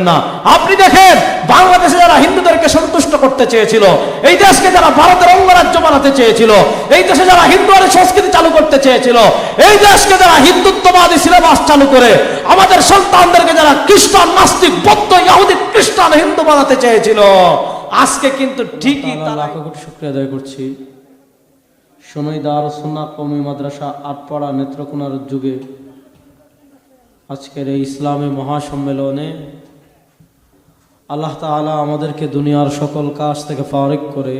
না। আপনি দেখেন বাংলাদেশে যারা হিন্দুদেরকে সন্তুষ্ট করতে চেয়েছিল, এই দেশকে যারা ভারতের অঙ্গরাজ্য বানাতে চেয়েছিল, এই দেশে যারা হিন্দুয়ানি সংস্কৃতি চালু করতে চেয়েছিল, এই দেশকে যারা হিন্দুত্ববাদী সিলেবাস চালু করে আমাদের সন্তানদেরকে যারা খ্রিস্টান, নাস্তিক, বৌদ্ধ, ইহুদি, খ্রিস্টান, হিন্দু বানাতে চেয়েছিল, আজকে কিন্তু ঠিকই তারা। লাখ কোটি শুকরিয়া আদায় করছি সোনাই দারুস সুন্নাহ কওমি মাদ্রাসা আটপাড়া নেত্রকোনার যুগে আজকের এই ইসলামী মহাসম্মেলনে আল্লাহ তাআলা আমাদেরকে দুনিয়ার সকল কাজ থেকে ফারিক করে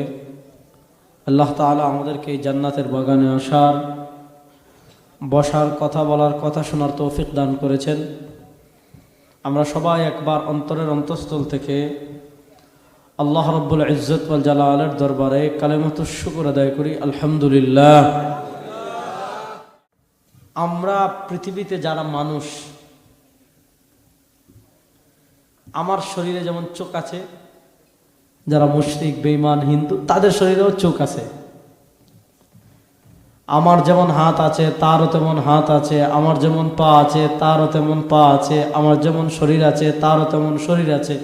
আল্লাহ তাআলা আমাদেরকে এই জান্নাতের বাগানে আসার, বসার, কথা বলার, কথা শোনার তৌফিক দান করেছেন। আমরা সবাই একবার অন্তরের অন্তঃস্থল থেকে আল্লাহ রাব্বুল ইজ্জত ওয়াল জালালের দরবারে কালেমাতুশ শুকর আদায় করি, আলহামদুলিল্লাহ। আমরা পৃথিবীতে যারা মানুষ, আমার শরীরে যেমন চোখ আছে, যারা মুশরিক, বেঈমান, হিন্দু, তাদের শরীরেও চোখ আছে। আমার যেমন হাত আছে তারও তেমন হাত আছে, আমার যেমন পা আছে তারও তেমন পা আছে, আমার যেমন শরীর আছে তারও তেমন শরীর আছে।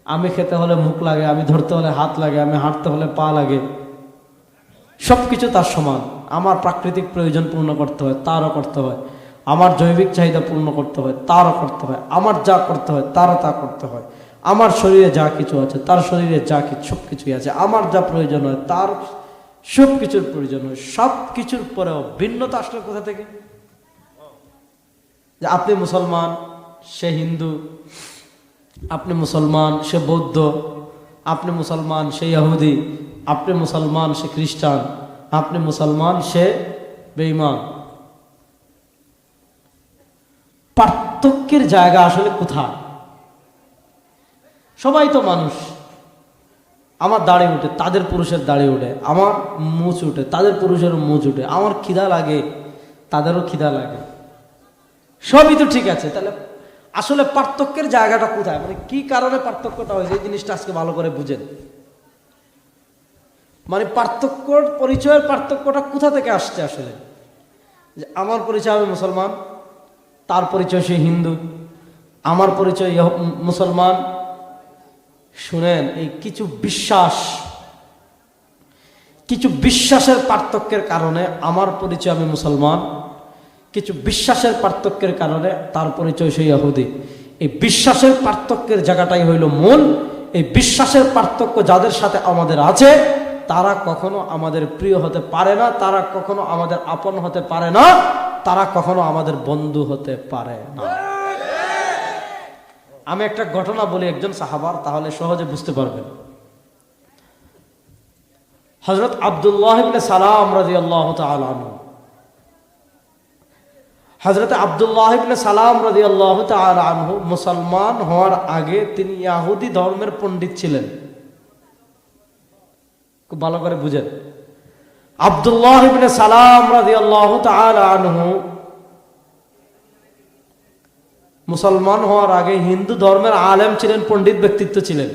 আমি খেতে হলে মুখ লাগে, আমি ধরতে হলে হাত লাগে, আমি হাঁটতে হলে পা লাগে, সব কিছু তার সমান। আমার প্রাকৃতিক প্রয়োজন পূর্ণ করতে হয়, তারও করতে হয়। আমার জৈবিক চাহিদা পূর্ণ করতে হয়, তারও করতে হয়। আমার যা করতে হয় তারও তা করতে হয়। আমার শরীরে যা কিছু আছে তার শরীরে যা কিছু, সব কিছুই আছে। আমার যা প্রয়োজন হয় তার সব কিছুর প্রয়োজন হয়। সব কিছুর পরেও ভিন্নতা আসলে কোথা থেকে? যে আপনি মুসলমান, সে হিন্দু, আপনি মুসলমান, সে বৌদ্ধ, আপনি মুসলমান, সে ইহুদি, আপনি মুসলমান, সে খ্রিস্টান, আপনি মুসলমান, সে বেঈমান। পার্থক্যের জায়গা আসলে কোথায়? সবাই তো মানুষ। আমার দাড়ি উঠে, তাদের পুরুষের দাড়ি উঠে। আমার মুছ উঠে, তাদের পুরুষেরও মুছ উঠে। আমার খিদা লাগে, তাদেরও খিদা লাগে। সবই তো ঠিক আছে, তাহলে আসলে পার্থক্যের জায়গাটা কোথায়? মানে কি কারণে পার্থক্যটা হয়েছে, এই জিনিসটা আজকে ভালো করে বুঝেন। মানে পার্থক্যর পরিচয়ের পার্থক্যটা কোথা থেকে আসছে আসলে? যে আমার পরিচয় আমি মুসলমান, তার পরিচয় সে হিন্দু, আমার পরিচয় মুসলমান। শুনেন, এই কিছু বিশ্বাসের পার্থক্যের কারণে আমার পরিচয় আমি মুসলমান, কিছু বিশ্বাসের পার্থক্যের কারণে তার পরিচয় সে ইহুদি। এই বিশ্বাসের পার্থক্যের জায়গাটাই হইল মূল। এই বিশ্বাসের পার্থক্য যাদের সাথে আমাদের আছে তারা কখনো আমাদের প্রিয় হতে পারে না, তারা কখনো আমাদের আপন হতে পারে না, তারা কখনো আমাদের বন্ধু হতে পারে না। আমি একটা ঘটনা বলি একজন সাহাবার, তাহলে সহজে বুঝতে পারবেন। হযরত আব্দুল্লাহ ইবনে সালাম রাদিয়াল্লাহু তাআলা আনহু, হযরত আব্দুল্লাহ ইবনে সালাম রাদিয়াল্লাহু তাআলা আনহু মুসলমান হওয়ার আগে তিনি ইহুদি ধর্মের পণ্ডিত ছিলেন। খুব ভালো করে বুঝেন। আব্দুল্লাহ ইবনে সালাম রাদিয়াল্লাহু তাআলা আনহু মুসলমান হওয়ার আগে হিন্দু ধর্মের আলেম ছিলেন, পণ্ডিত ব্যক্তিত্ব ছিলেন।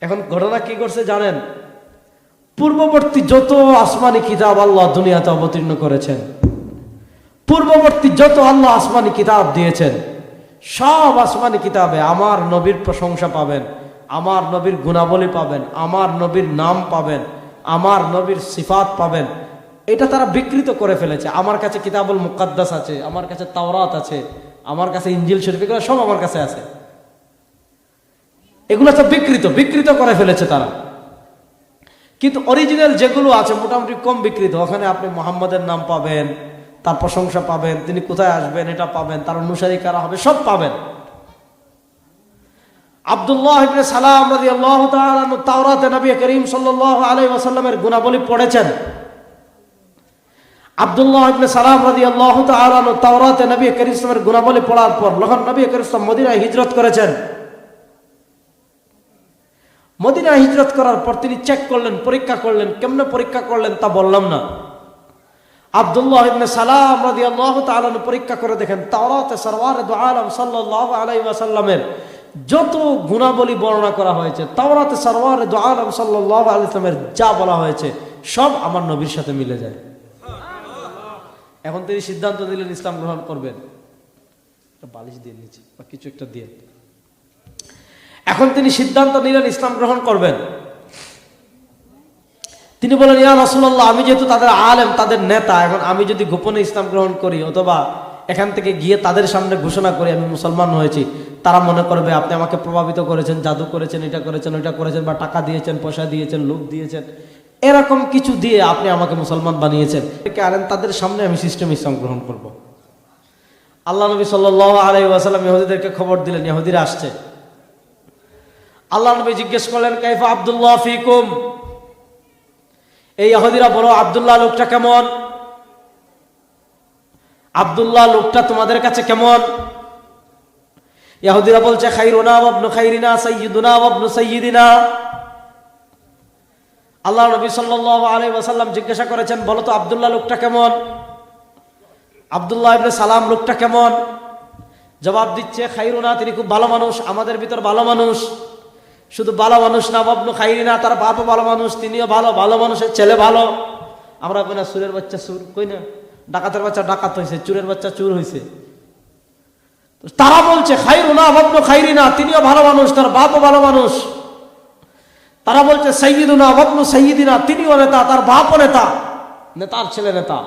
এখন ঘটনা কি করছে জানেন? পূর্ববর্তী যত আসমানি কিতাব আল্লাহ দুনিয়াতে অবতীর্ণ করেছেন, পূর্ববর্তী যত আল্লাহ আসমানি কিতাব দিয়েছেন, সব আসমানি কিতাবে আমার নবীর প্রশংসা পাবেন, আমার নবীর গুণাবলী পাবেন, আমার নবীর নাম পাবেন, আমার নবীর সিফাত পাবেন। এটা তারা বিকৃত করে ফেলেছে। আমার কাছে কিতাবুল মুকাদ্দাস আছে, আমার কাছে তাওরাত আছে, আমার কাছে ইনজিল শরীফ, এগুলো সব আমার কাছে আছে। এগুলো তো বিকৃত করে ফেলেছে তারা। কিন্তু অরিজিনাল যেগুলো আছে মোটামুটি কম বিকৃত। ওখানে আপনি মুহাম্মাদের নাম পাবেন, তার প্রশংসা পাবেন, তিনি কোথায় আসবেন এটা পাবেন, তার অনুসারী কারা হবে সব পাবেন। আব্দুল্লাহ ইবনে সালাম রাদিয়াল্লাহু তাআলা আনহু তাওরাতে নবী করিম সাল্লাল্লাহু আলাইহি ওয়াসাল্লামের গুণাবলী পড়েছেন। আব্দুল্লাহ ইবনে সালাম রাদিয়াল্লাহু তাআলা আনহু তাওরাতে নবী করিম সাল্লাল্লাহু আলাইহি গুণাবলী পড়ার পর যখন নবী করিম সাল্লাল্লাহু মদিনায় হিজরত করেছেন, মদিনায় হিজরত করার পর তিনি চেক করলেন, পরীক্ষা করলেন। কেমনে পরীক্ষা করলেন তা বললাম না। আব্দুল্লাহ ইবনে সালাম রাদিয়াল্লাহু তাআলা আনহু পরীক্ষা করে দেখেন তাওরাতে সরওয়ারে দু আলম সাল্লাল্লাহু আলাইহি ওয়াসাল্লামের যত গুণাবলী বর্ণনা করা হয়েছে, তাওরাতে সরওয়ারে দু আলম সাল্লাল্লাহু আলাইহি ওয়াসাল্লামের যা বলা হয়েছে সব আমার নবীর সাথে মিলে যায়। এখন তিনি সিদ্ধান্ত দিলেন ইসলাম গ্রহণ করবেন। একটা বালিশ দিয়ে নিচে বা কিছু একটা দিয়ে। এখন তিনি সিদ্ধান্ত নিলেন ইসলাম গ্রহণ করবেন। তিনি বলেন, ইয়া রাসূলুল্লাহ, আমি যেহেতু তাদের আলেম, তাদের নেতা, এখন আমি যদি গোপনে ইসলাম গ্রহণ করি অথবা এখান থেকে গিয়ে তাদের সামনে ঘোষণা করি আমি মুসলমান হয়েছি, তারা মনে করবে আপনি আমাকে প্রভাবিত করেছেন, জাদু করেছেন, এটা করেছেন, ওইটা করেছেন, বা টাকা দিয়েছেন, পয়সা দিয়েছেন, লোক দিয়েছেন, এরকম কিছু দিয়ে আপনি আমাকে মুসলমান বানিয়েছেন। আনেন তাদের সামনে আমি সিস্টেম ইসলাম গ্রহণ করব। আল্লাহ নবী সাল্লাল্লাহু আলাইহি ওয়াসাল্লাম ইহুদিদেরকে খবর দিলেন, ইহুদিরা আসছে। আল্লাহ নবী জিজ্ঞেস করলেন, কাইফা আব্দুল্লাহ ফিকুম, এই ইহুদিরা বলো আব্দুল্লাহ লোকটা কেমন? আব্দুল্লাহ লোকটা তোমাদের কাছে কেমন? ইহুদিরা বলছে, খাইরুনা ওয়া ইবনু খাইরিনা সাইয়্যিদুনা ওয়া ইবনু সাইয়্যিদিনা। আল্লাহ নবী সাল্লাল্লাহু আলাইহি ওয়াসাল্লাম জিজ্ঞাসা করেছেন, বলো তো আব্দুল্লাহ লোকটা কেমন? আব্দুল্লাহ ইবনে সালাম লোকটা কেমন? জবাব দিচ্ছে, খাইরুনা, তিনি খুব ভালো মানুষ, আমাদের ভিতর ভালো মানুষ। শুধু ভালো মানুষ না, ওয়া ইবনু খাইরিনা, তার বাপও ভালো মানুষ, তিনিও ভালো, ভালো মানুষের ছেলে ভালো। আমরা কই না সুরের বাচ্চা সুর, কই না ডাকাতের বাচ্চা ডাকাত হয়েছে, চুরের বাচ্চা চুর হয়েছে। তারা বলছে খাইরুনা ওয়া ইবনু খাইরিনা, তিনিও ভালো মানুষ, তার বাপও ভালো মানুষ। তারা বলছে সাইয়্যিদুনা ওয়া ইবনু সাইয়্যিদিনা, তিনিও নেতা, তার বাপও নেতা, নেতার ছেলে নেতা।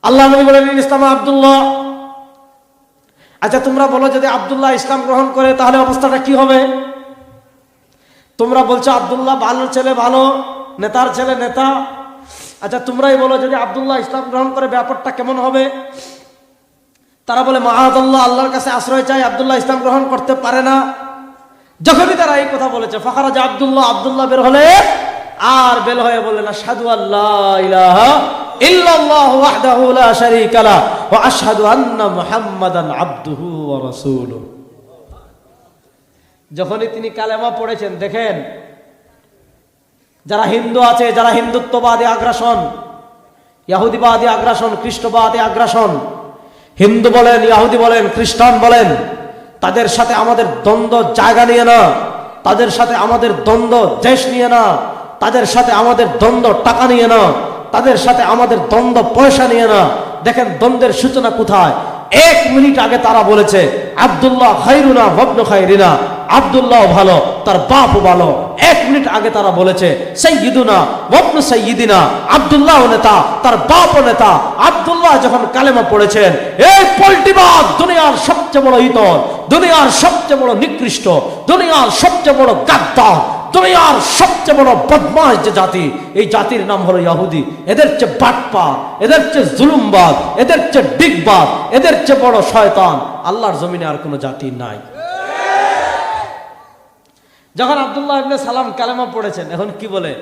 আল্লাহ নবী বলেন, ইসলাম আব্দুল্লাহ। আচ্ছা তোমরা বলো, যদি আব্দুল্লাহ ইসলাম গ্রহণ করে তাহলে অবস্থাটা কি হবে? তোমরা বলছো আব্দুল্লাহ ভালো ছেলে, ভালো নেতার ছেলে নেতা। আচ্ছা তোমরাই বলো, যদি আব্দুল্লাহ ইসলাম গ্রহণ করে ব্যাপারটা কেমন হবে? তারা বলে, মাআযাল্লাহ, আল্লাহর কাছে আশ্রয় চাই, আব্দুল্লাহ ইসলাম গ্রহণ করতে পারে না। যখনই তারা এই কথা বলেছে, ফাখারাজা আব্দুল্লাহ, আব্দুল্লাহ বের হলে আর বের হয়ে বললেন, আশহাদু আল্লা ইলাহা ইল্লাল্লাহু ওয়াহদাহু লা শারীকা লাহু ওয়া আশহাদু আন্না মুহাম্মাদান আবদুহু ওয়া রাসূলুহু। যখনই তিনি কালেমা পড়েছেন, দেখেন যারা হিন্দু আছে, যারা হিন্দুত্ববাদী আগ্রাসন, ইহুদিবাদী আগ্রাসন, খ্রিস্টবাদী আগ্রাসন, হিন্দু বলেন, ইহুদি বলেন, খ্রিস্টান বলেন, তাদের সাথে আমাদের দ্বন্দ্ব জায়গা নিয়ে না, তাদের সাথে আমাদের দ্বন্দ্ব দেশ নিয়ে না, তাদের সাথে আমাদের দ্বন্দ্ব টাকা নিয়ে না, তাদের সাথে আমাদের দ্বন্দ্ব পয়সা নিয়ে না। দেখেন দ্বন্দ্বের সূচনা কোথায়? 1 মিনিট আগে তারা বলেছে আব্দুল্লাহ খাইরুনা ওয়া ইবনু খাইরিনা, আব্দুল্লাহ ভালো, তার বাপও ভালো। 1 মিনিট আগে তারা বলেছে সাইয়্যিদুনা ওয়া ইবনু সাইয়্যিদিনা, আব্দুল্লাহ নেতা, তার বাপও নেতা। আব্দুল্লাহ যখন কালেমা পড়েছেন, এই পল্টিবাদ দুনিয়ার সবচেয়ে বড় ইতর, দুনিয়ার সবচেয়ে বড় নিকৃষ্ট, দুনিয়ার সবচেয়ে বড় গাদ্দার, দুনিয়ার সবচেয়ে বড় বদমাশ যে জাতি, এই জাতির নাম হলো ইহুদি। এদের চেয়ে বাটপার, এদের চেয়ে জুলুমবাজ, এদের চেয়ে ডিগবাজ, এদের চেয়ে বড় শয়তান আল্লাহর জমিনে আর কোনো জাতি নাই। যখন আব্দুল্লাহ ইবনে সালাম কালেমা পড়েছেন, এখন কি বলে?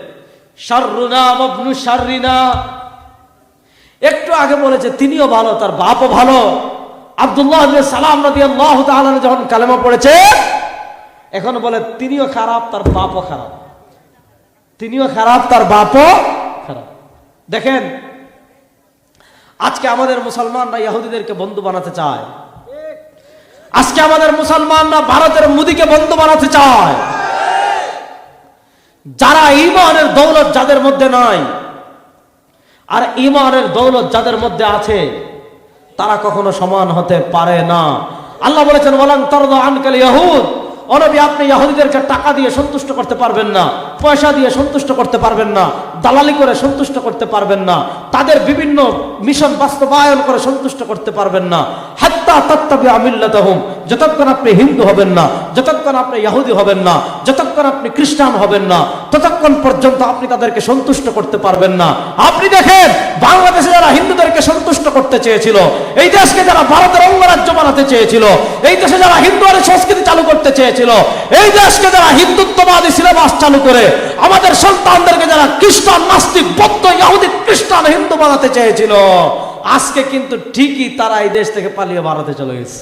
শাররুনা ওয়া ইবনু শাররিনা। একটু আগে বলেছে তিনিও ভালো, তার বাপও ভালো। আব্দুল্লাহ ইবনে সালাম রাদিয়াল্লাহু তাআলা যখন কালেমা পড়েছে, এখন বলে তিনিও খারাপ, তার বাপও খারাপ, তিনিও খারাপ, তার বাপও খারাপ। দেখেন আজকে আমাদের মুসলমানরা ইহুদিদেরকে বন্ধু বানাতে চায়, আজকে আমাদের মুসলমানরা ভারতের মোদিকে বন্ধু বানাতে চায়। যারা ঈমানের দৌলত যাদের মধ্যে নাই আর ঈমানের দৌলত যাদের মধ্যে আছে, তারা কখনো সমান হতে পারে না। আল্লাহ বলেছেন, ওয়ালান তারদা আনকাল ইয়াহুদ, ও নবী আপনি ইহুদিদেরকে টাকা দিয়ে সন্তুষ্ট করতে পারবেন না, পয়সা দিয়ে সন্তুষ্ট করতে পারবেন না, দালালি করে সন্তুষ্ট করতে পারবেন না, তাদের বিভিন্ন মিশন বাস্তবায়ন করে সন্তুষ্ট করতে পারবেন না। হাত্তা তাত্তাবিউ মিল্লাতাহুম, যতক্ষণ আপনি হিন্দু হবেন না, যতক্ষণ আপনি ইহুদি হবেন না, যতক্ষণ আপনি খ্রিস্টান হবেন না, ততক্ষণ পর্যন্ত আপনি তাদেরকে সন্তুষ্ট করতে পারবেন না। আপনি দেখেন বাংলাদেশে যারা হিন্দুদেরকে সন্তুষ্ট করতে চেয়েছিল, এই দেশকে যারা ভারতের অঙ্গরাজ্য বানাতে চেয়েছিল, এই দেশে যারা হিন্দুদের সংস্কৃতি চালু করতে চেয়েছিল, এই দেশকে যারা হিন্দুত্ববাদী সিলেবাস চালু করে আমাদের সন্তানদেরকে যারা খ্রিস্টান, নাস্তিক, বৌদ্ধ, ইহুদি, খ্রিস্টান, হিন্দু বানাতে চেয়েছিল, আজকে কিন্তু ঠিকই তারা এই দেশ থেকে পালিয়ে ভারতে চলে গেছে।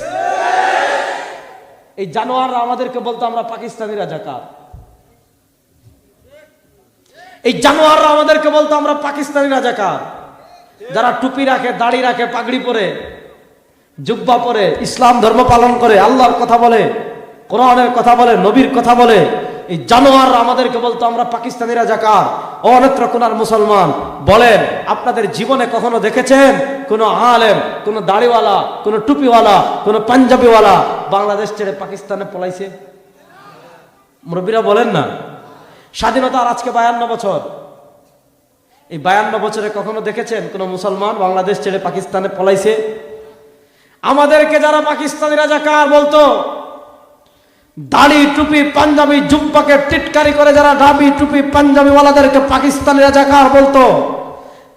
এই জানোয়াররা আমাদেরকে বলতো আমরা পাকিস্তানি রাজাকার, এই জানোয়াররা আমাদেরকে বলতো আমরা পাকিস্তানি রাজাকার। যারা টুপি রাখে, দাড়ি রাখে, পাগড়ি পরে, জুব্বা পরে, ইসলাম ধর্ম পালন করে, আল্লাহর কথা বলে, কোরআনের কথা বলে, নবীর কথা বলে, এই জানোয়ার আমাদেরকে বলতো আমরা পাকিস্তানি রাজাকার, অনেত্র কোনার মুসলমান। বলেন, আপনাদের জীবনে কখনো দেখেছেন কোন আলেম, কোন দাড়িওয়ালা, কোন টুপিওয়ালা, কোন পাঞ্জাবিওয়ালা বাংলাদেশ ছেড়ে পাকিস্তানে পলাইছে? মুরব্বীরা বলেন না। স্বাধীনতার আজকে 52 বছর। এই 52 বছরে কখনো দেখেছেন কোন মুসলমান বাংলাদেশ ছেড়ে পাকিস্তানে পলাইছে? আমাদেরকে যারা পাকিস্তানি রাজাকার বলতো, দাড়ি টুপি পাঞ্জাবি জুব্বাকে টিটকারি করে যারা দাড়ি টুপি পাঞ্জাবি ওয়ালাদেরকে পাকিস্তানি রাজাকার বলতো,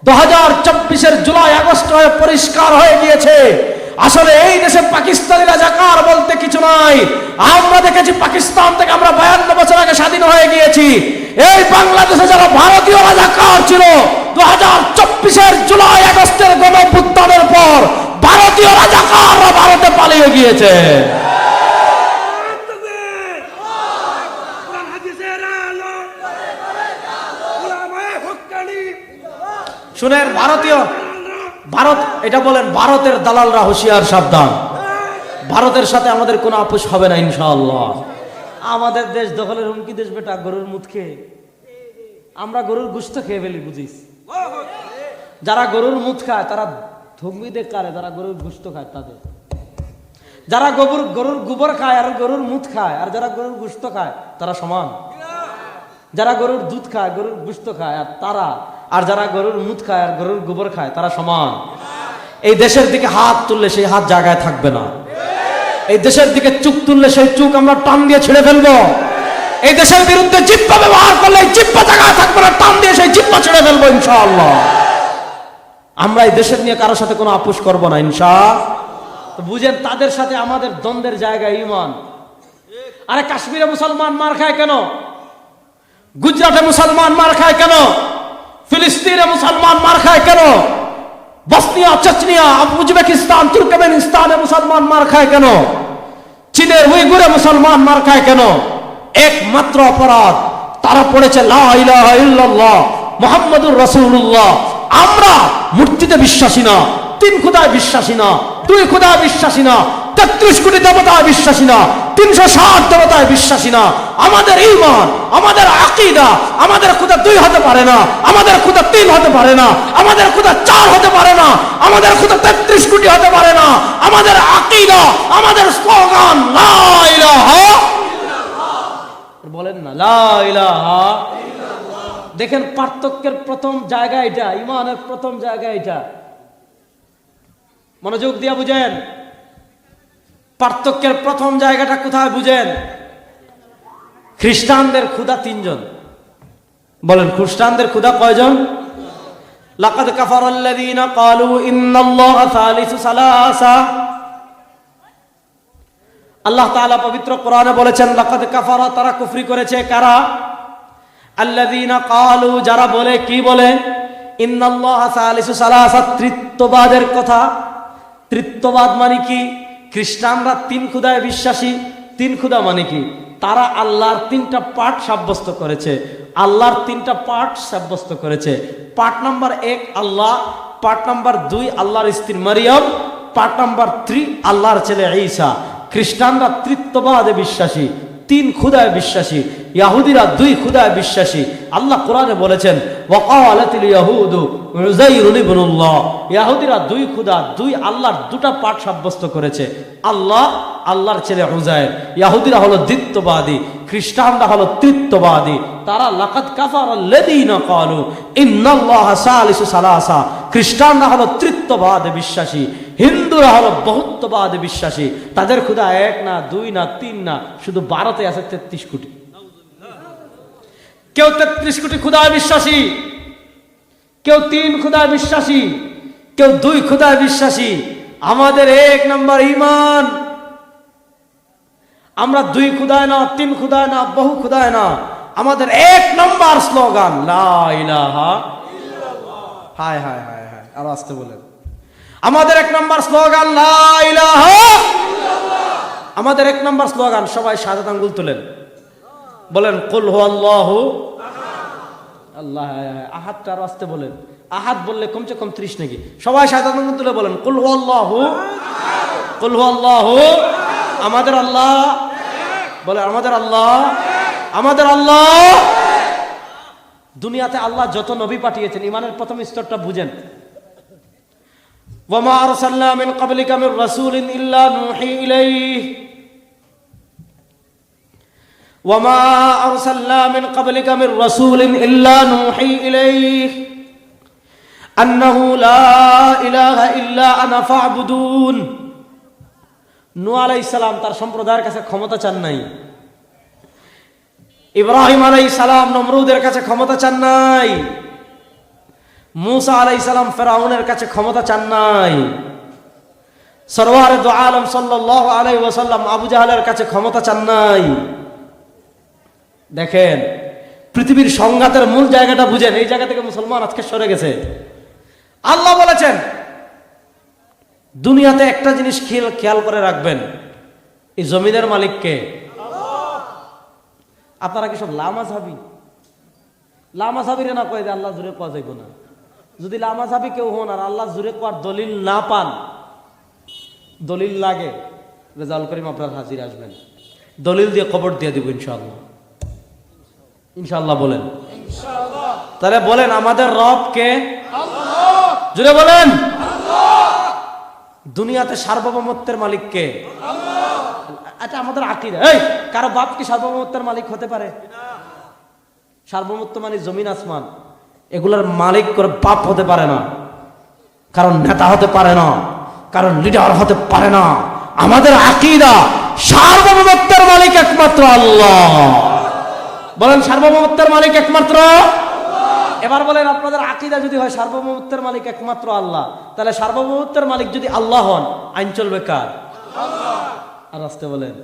2024-এর জুলাই আগস্ট হয়ে পরিষ্কার হয়ে গিয়েছে আসলে এই দেশে পাকিস্তানি রাজাকার বলতে কিছু নাই। আমরা দেখেছি পাকিস্তান থেকে আমরা 52 বছর আগে স্বাধীন হয়ে গিয়েছি। এই বাংলাদেশে যারা ভারতীয় রাজাকার ছিল 2024-এর জুলাই আগস্টের গণঅভ্যুত্থানের পর ভারতীয় রাজাকাররা ভারতে পালিয়ে গিয়েছে। শুনেন, ভারত এটা বলেন, ভারতের দালালরা হুঁশিয়ার, সাবধান। ভারতের সাথে আমাদের কোনো আপোষ হবে না ইনশাআল্লাহ। আমাদের দেশ দখলের হুমকি দেশ বেটা, গরুর মুখ খেয়ে আমরা গরুর গোশত খেয়ে ফেলি, বুঝিস? যারা গরুর মুখ খায় তারা ধুমবিদে কারে, যারা গরুর গোশত খায় তাদের। যারা গরুর গোবর খায় আর গরুর মুখ খায়, আর যারা গরুর গোশত খায় তারা সমান। যারা গরুর দুধ খায়, গরুর গোশত খায় আর তারা, আর যারা গরুর মুখ খায় আর গরুর গোবর খায় তারা সমান। এই দেশের দিকে হাত তুললে সেই হাত জায়গায় থাকবে না। এই দেশের দিকে চুপ তুললে সেই চুপ আমরা টান দিয়ে ছেড়ে ফেলবো। এই দেশের বিরুদ্ধে জিহ্বা ব্যবহার করলে এই জিহ্বা জায়গায় থাকবে না, টান দিয়ে সেই জিহ্বা ছেড়ে ফেলবো ইনশাআল্লাহ। আমরা এই দেশের নিয়ে কারোর সাথে কোনো আপোষ করব না ইনশাআল্লাহ। বুঝেন, তাদের সাথে আমাদের দ্বন্দ্বের জায়গা ঈমান। আরে কাশ্মীরে মুসলমান মার খায় কেন? গুজরাটে মুসলমান মার খায় কেন? ফিলিস্তিনে মুসলমান মার খায় কেন? বসনিয়া, চেচনিয়া, উজবেকিস্তান, তুর্কমেনিস্তানে মুসলমান মার খায় কেন? চীনের উইগুরে মুসলমান মার খায় কেন? একমাত্র অপরাধ, তারা পড়েছে লা ইলাহা ইল্লাল্লাহ মুহাম্মাদুর রাসূলুল্লাহ। আমরা মূর্তিতে বিশ্বাসী না, 3 খোদায় বিশ্বাসী না, 2 খোদায় বিশ্বাসী না, 33 কোটি দেবতায় বিশ্বাসী না, 360 দেবতায় বিশ্বাসী না। আমাদের ঈমান, আমাদের আকীদা, আমাদের খোদা 2 হতে পারে না, আমাদের খোদা 3 হতে পারে না, আমাদের খোদা 4 হতে পারে না, আমাদের খোদা 33 কোটি হতে পারে না। আমাদের আকীদা, আমাদের স্লোগান লা ইলাহা ইল্লাল্লাহ। বলেন না লা ইলাহা ইল্লাল্লাহ। দেখেন, পার্থক্যের প্রথম জায়গা এটা, ঈমানের প্রথম জায়গা এটা। মনোযোগ দিয়া বুঝেন, পার্থক্যের প্রথম জায়গাটা কোথায় বুঝেন? খ্রিস্টানদের খোদা 3 জন। বলেন, খ্রিস্টানদের খোদা কয়জন? লাকাদ কাফারাল্লাযীনা ক্বালু ইন্নাল্লাহা সালিসু সালাসা। আল্লাহ তাআলা পবিত্র কোরআনে বলেছেন লাকাদ কাফারা, তারা কুফরি করেছে। কারা? আল্লাযীনা ক্বালু, যারা বলে, কি বলে? ইন্নাল্লাহা সালিসু সালাসা, ত্রিত্ববাদের কথা। ত্রিত্ববাদ মানে কি? খ্রিস্টানরা 3 খোদায় বিশ্বাসী। 3 খোদা মানে কি? তারা আল্লাহর 3টা পার্ট সাব্যস্ত করেছে। আল্লাহর 3টা পার্ট সাব্যস্ত করেছে। পার্ট নাম্বার 1 আল্লাহ, পার্ট নাম্বার 2 আল্লাহর স্ত্রী মারিয়াম, পার্ট নাম্বার 3 আল্লাহর ছেলে ঈসা। খ্রিস্টানরা ত্রিত্ববাদে বিশ্বাসী, 3 খোদায় বিশ্বাসী। ইহুদিরা 2 খোদায় বিশ্বাসী। আল্লাহ কোরআনে বলেছেন ওয়াকালাতিল ইয়াহুদু উযাইরুন ইবনুল্লাহ। ইহুদিরা 2 খোদা, 2 আল্লাহর 2টা পার্ট সাব্যস্ত করেছে। আল্লাহ, আল্লাহর ছেলে উযাইর। ইহুদিরা হলো দ্বিত্ববাদী, খ্রিস্টানরা হলো ত্রিত্ববাদী। তারা লাকাদ কাফারাল্লাযীনা ক্বালু ইন্নাল্লাহা সালিসু সালাসা। খ্রিস্টানরা হলো ত্রিত্ববাদে বিশ্বাসী, হিন্দুরা হলো বহুত্ববাদে বিশ্বাসী। তাদের খোদা 1 না, 2 না, 3 না, শুধু ভারতে আছে 33 কোটি। কেউ 33 কোটি খোদায় বিশ্বাসী, কেউ 3 খোদায় বিশ্বাসী, কেউ 2 খোদায় বিশ্বাসী। আমাদের 1 নম্বর ঈমান। আমরা 2 খোদায় না, 3 খোদায় না, বহু খোদায় না। আমাদের 1 নম্বর স্লোগান লা ইলাহা ইল্লাল্লাহ। হায় হায় হায় হায়, আর আসতে বলেন। আমাদের 1 নম্বর স্লোগান লা ইলাহা ইল্লাল্লাহ। আমাদের 1 নম্বর স্লোগান, সবাই শাহাদাত আঙ্গুল তুলেন, বলেন কুল হুয়াল্লাহু আহাদ। আল্লাহ, আহাদটা আর আসতে বলেন। আহাদ বললে কমসে কম 30 নাকি। সবাই শাহাদাত আঙ্গুল তুলে বলেন কুল হুয়াল্লাহু আহাদ। কুল হুয়াল্লাহু। আমাদের আল্লাহ, বলে আমাদের আল্লাহ, আমাদের আল্লাহ। দুনিয়াতে আল্লাহ যত নবী পাঠিয়েছেন, ইমানের প্রথম স্তরটা বুঝেন। ওয়া মা আরসালনা মিন ক্বাবলিকা মির রাসূলিন ইল্লা নূহি ইলাইহি ওয়া মা আরসালনা মিন ক্বাবলিকা মির রাসূলিন ইল্লা নূহি ইলাইহি আন্নাহু লা ইলাহা ইল্লা আনা ফা'বুদুন। নূহ আলাইহিস সালাম তার সম্প্রদায়ের কাছে ক্ষমতা চান নাই। ইব্রাহিম আলাইহিস সালাম নমরুদের কাছে ক্ষমতা চান নাই। মুসা আলাইহিস সালাম ফেরাউনের কাছে ক্ষমতা চান নাই। সরওয়ারে দু আলম সাল্লাল্লাহু আলাইহি ওয়াসাল্লাম আবু জাহলের কাছে ক্ষমতা চান নাই। দেখেন, পৃথিবীর সংঘাতের মূল জায়গাটা বুঝেন। এই জায়গা থেকে মুসলমান আজকে সরে গেছে। আল্লাহ বলেছেন, দুনিয়াতে একটা জিনিস খেয়াল করে রাখবেন, এই জমিনের মালিককে। আপনারা কি সব লামাঝাবিরে না কয়ে যে আল্লাহ জুড়ে কোয়া যাইব না? যদি লামাঝাবি কেউ হন আর আল্লাহ জুড়ে কোয়ার দলিল না পান, দলিল লাগে, রেজাউল করিম আপনার হাজির আসবেন, দলিল দিয়ে কবর দিয়ে দিব ইনশাআল্লাহ। ইনশাআল্লাহ বলেন। তাহলে বলেন, আমাদের রব কে? জুড়ে বলেন। দুনিয়াতে সার্বভৌমত্বের মালিক কে? আচ্ছা, আমাদের আকীদা, এই কারো বাপ কি সার্বভৌমত্বের মালিক হতে পারে? সার্বভৌমত্ব মানে জমিন আসমান, এগুলোর মালিক করে বাপ হতে পারে না, কারণ নেতা হতে পারে না, কারণ লিডার হতে পারে না। আমাদের আকীদা, সার্বভৌমত্বের মালিক একমাত্র আল্লাহ। বলেন, সার্বভৌমত্বের মালিক একমাত্র। এবার বলেন, আপনাদের আকীদা যদি হয় সার্বভৌমত্বের মালিক একমাত্র আল্লাহ, তাহলে সার্বভৌমত্বের মালিক যদি আল্লাহ হন, আইন চলবে কার? আর আসতে বলেন,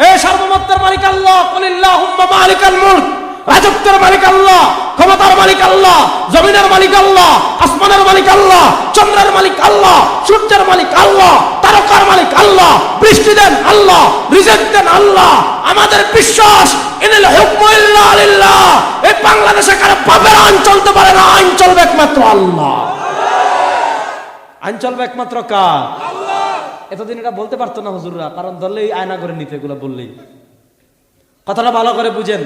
এই সার্বভৌমত্বের মালিক আল্লাহ। কুলিল্লাহুম্মা মালিকাল মুলক, রাজত্বের মালিক আল্লাহ, ক্ষমতার মালিক আল্লাহ, জমিনের মালিক আল্লাহ, আসমানের মালিক আল্লাহ, চন্দ্রের মালিক আল্লাহ, সূর্যের মালিক আল্লাহ, তারকার মালিক আল্লাহ, বৃষ্টি দেন আল্লাহ, রিজিক দেন আল্লাহ। আমাদের বিশ্বাস, ইনিল হুকমু ইল্লা লিল্লাহ। এই বাংলাদেশে কারো বাপের আইন চলতে পারে না, আইন চলবে একমাত্র আল্লাহ। আইন চলবে একমাত্র কার? আল্লাহ। এতদিন এটা বলতে পারতো না হুজুররা, কারণ ধরলেই আয়না করে নিতে, এগুলো বললেই। কথাটা ভালো করে বুঝেন।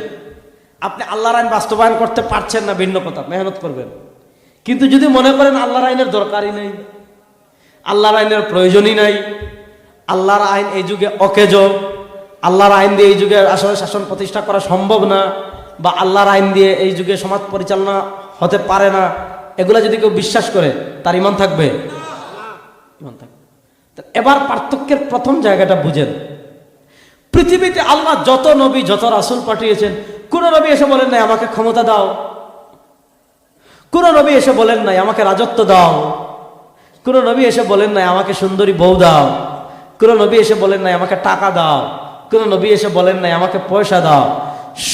আপনি আল্লাহর আইন বাস্তবায়ন করতে পারছেন না, ভিন্ন কথা, মেহনত করবেন। কিন্তু যদি মনে করেন আল্লাহর আইনের দরকারই নেই, আল্লাহর আইনের প্রয়োজনই নাই, আল্লাহর আইন এই যুগে অকেজ, আল্লাহর আইন দিয়ে এই যুগে আসলে শাসন প্রতিষ্ঠা করা সম্ভব না, বা আল্লাহর আইন দিয়ে এই যুগে সমাজ পরিচালনা হতে পারে না, এগুলা যদি কেউ বিশ্বাস করে, তার ঈমান থাকবে? ঈমান থাকবে। এবার পার্থক্যের প্রথম জায়গাটা বুঝেন। পৃথিবীতে আল্লাহ যত নবী, যত রাসূল পাঠিয়েছেন, কোন নবী এসে বলেন নাই আমাকে ক্ষমতা দাও, কোন নবী এসে বলেন নাই আমাকে রাজত্ব দাও, কোন নবী এসে বলেন নাই আমাকে সুন্দরী বউ দাও, কোন নবী এসে বলেন নাই আমাকে টাকা দাও, কোন নবী এসে বলেন নাই আমাকে পয়সা দাও।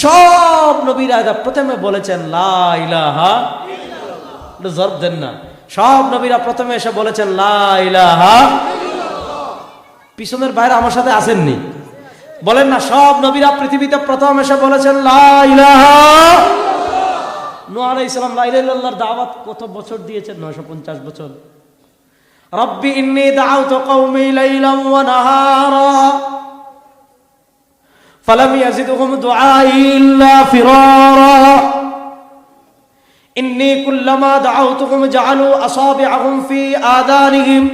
সব নবীরা প্রথমে বলেছেন লা ইলাহা ইল্লাল্লাহ। জোর দেন না। সব নবীরা প্রথমে এসে বলেছেন লা ইলাহা ইল্লাল্লাহ। পিছনের বাইরে আমার সাথে আসেননি, বলেন না, সব নবীরা পৃথিবীতে প্রথম এসে বলেছেন লা ইলাহা ইল্লাল্লাহ। নূহ আলাইহিস সালাম লা ইলাহা ইল্লাল্লাহর দাওয়াত কত বছর দিয়েছেন? 950 বছর। রব্বি ইন্নী দাআউতু কওমি লাইলান ওয়া নাহারা ফালাম ইয়াজিদহুম দুআই ইল্লা ফিরারা ইন্নী কুল্লামা দাআউতুহুম জাআলু আসাবি'আহুম ফি আযানিহিম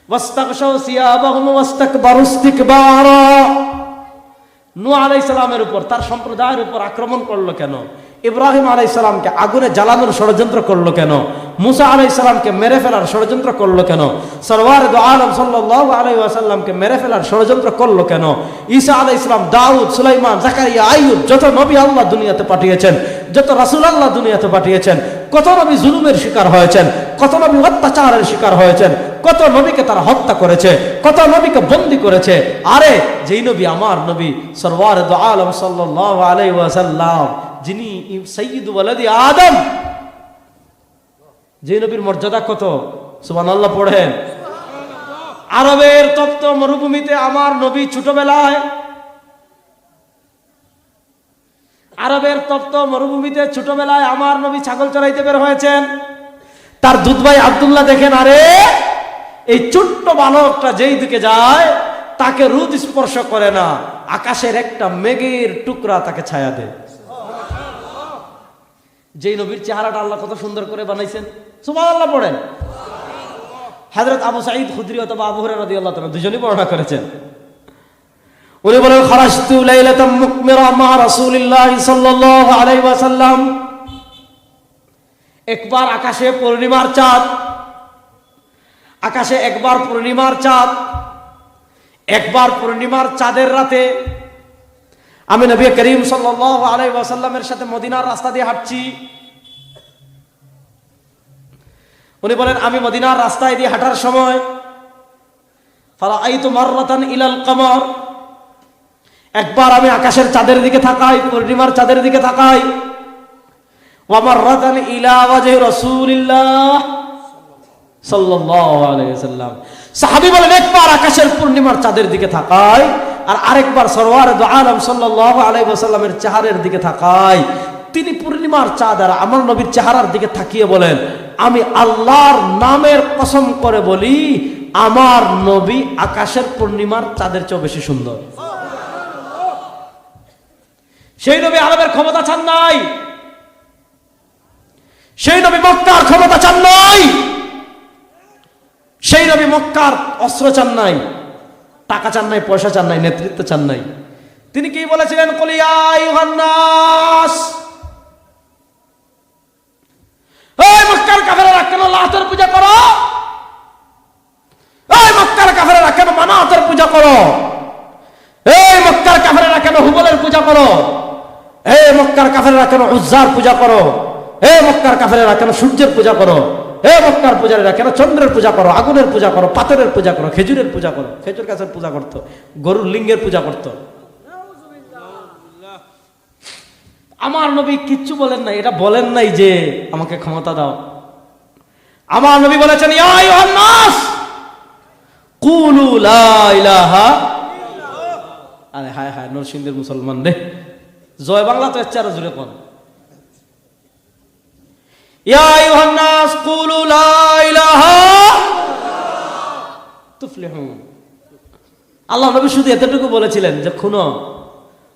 ওয়াস্তাগশাউ সিয়াবাহুম ওয়াস্তাকবারু ইস্তিকবারা। নূহ আলাইহিস সালামের উপর, তার সম্প্রদায়ের উপর আক্রমণ করলো কেন? ইব্রাহিম আলাইহিস সালামকে আগুনে জ্বালানোর ষড়যন্ত্র করলো কেন? মুসা আলাইহিস সালামকে মেরে ফেলার ষড়যন্ত্র করলো কেন? সরওয়ারে দু আলম সাল্লাল্লাহু আলাইহি ওয়াসাল্লামকে মেরে ফেলার ষড়যন্ত্র করলো কেন? ঈসা আলাইহিস সালাম, দাউদ, সুলাইমান, জাকারিয়া, আইয়ুব, যত নবী আল্লাহ দুনিয়াতে পাঠিয়েছেন, যত রাসূল আল্লাহ দুনিয়াতে পাঠিয়েছেন, কত নবী জুলুমের শিকার হয়েছেন, কত নবী অত্যাচারের শিকার হয়েছেন, কত নবীকে তারা হত্যা করেছে, কত নবীকে বন্দী করেছে। আরে যেই নবী, আমার নবী সরওয়ারে দু আলম সাল্লাল্লাহু আলাইহি ওয়াসাল্লাম, যিনি সাইয়্যিদু ওয়ালাদি আদম, যে নবীর মর্যাদা কত, সুবহানাল্লাহ পড়েন। আরবের তপ্ত মরুভূমিতে আমার নবী ছোটবেলায়, আরবের তপ্ত মরুভূমিতে ছোটবেলায় আমার নবী ছাগল চড়াইতে বের হয়েছেন। তার দুধ ভাই আব্দুল্লাহ দেখেন, আরে এই ছোট্ট বালকটা যেই দিকে যায় তাকে রোদ স্পর্শ করে না, আকাশের একটা মেঘের টুকরা তাকে ছায়া দেয়। যেই নবীর চেহারাটা আল্লাহ কত সুন্দর করে বানাইছেন, সুবহানাল্লাহ পড়েন। হযরত আবু সাঈদ খুদরি অথবা আবু হুরায়রা রাদিয়াল্লাহু তাআলা দুজনেই বর্ণনা করেছেন। উনি বলেন, খারাজতু লাইলাতাম মুকমিরা মা রাসূলিল্লাহ সাল্লাল্লাহু আলাইহি ওয়াসাল্লাম। একবার আকাশে পূর্ণিমার চাঁদ, আকাশে একবার পূর্ণিমার চাঁদ, একবার পূর্ণিমার চাঁদের রাতে আমি নবী করিম সাল্লাল্লাহু আলাইহি ওয়াসাল্লামের সাথে মদিনার রাস্তা দিয়ে হাঁটছি। উনি বলেন, আমি মদিনার রাস্তায় দিয়ে হাঁটার সময় ফারাআইতু মাররাতান ইলাল কমর, একবার আমি আকাশের চাঁদের দিকে তাকাই, পূর্ণিমার চাঁদের দিকে তাকাই। ওয়া মাররাতান ইলা ওয়াজহি রাসূলিল্লাহ সাল্লাল্লাহু আলাইহি ওয়াসাল্লাম। সাহাবী বলেন, একবার আকাশের পূর্ণিমার চাঁদের দিকে তাকাই আর আরেকবার সরওয়ারে দু আলম সাল্লাল্লাহু আলাইহি ওয়াসাল্লামের চেহারার দিকে তাকাই। তিনি পূর্ণিমার চাঁদ আর আমার নবীর চেহারার দিকে তাকিয়ে বলেন, আমি আল্লাহর নামের কসম করে বলি, আমার নবী আকাশের পূর্ণিমার চাঁদের চেয়ে বেশি সুন্দর। সেই নবী আরবের ক্ষমতা চান নাই, সেই নবী মক্কার ক্ষমতা চান নাই, সেই নবী মক্কার অস্ত্র চান নাই, টাকা চান নাই, পয়সা চান নাই, নেতৃত্ব চান নাই। তিনি কি বলেছিলেন? কুল ইয়া আইয়ুহান নাস, এই মক্কার কাফেররা কেন লাতের পূজা করো? এই মক্কার কাফেররা কেন মানাতের পূজা করো? এই মক্কার কাফেররা কেন হুবলের পূজা করো? এই মক্কার কাফেররা কেন উজ্জার পূজা করো? এই মক্কার কাফেররা কেন সূর্যের পূজা করো? এই মক্কার পূজারীরা কেন চন্দ্রের পূজা করো, আগুনের পূজা করো, পাথরের পূজা করো, খেজুরের পূজা করো? খেজুর গাছের পূজা করতো, গরুর লিঙ্গের পূজা করতো। আমার নবী কিচ্ছু বলেন নাই, এটা বলেন নাই যে আমাকে ক্ষমতা দাও। আমার নবী বলেছেন, ইয়া আইয়ুহান নাস কুলু লা ইলাহা। আরে হায় হায়, নরসিংদীর মুসলমান রে, জয় বাংলা তো এর জুড়ে কোন। ইয়া আইয়ুহান নাস কুলু লা ইলাহা তুফলিহুন। আল্লাহ নবী শুধু এতটুকু বলেছিলেন যে খুনো,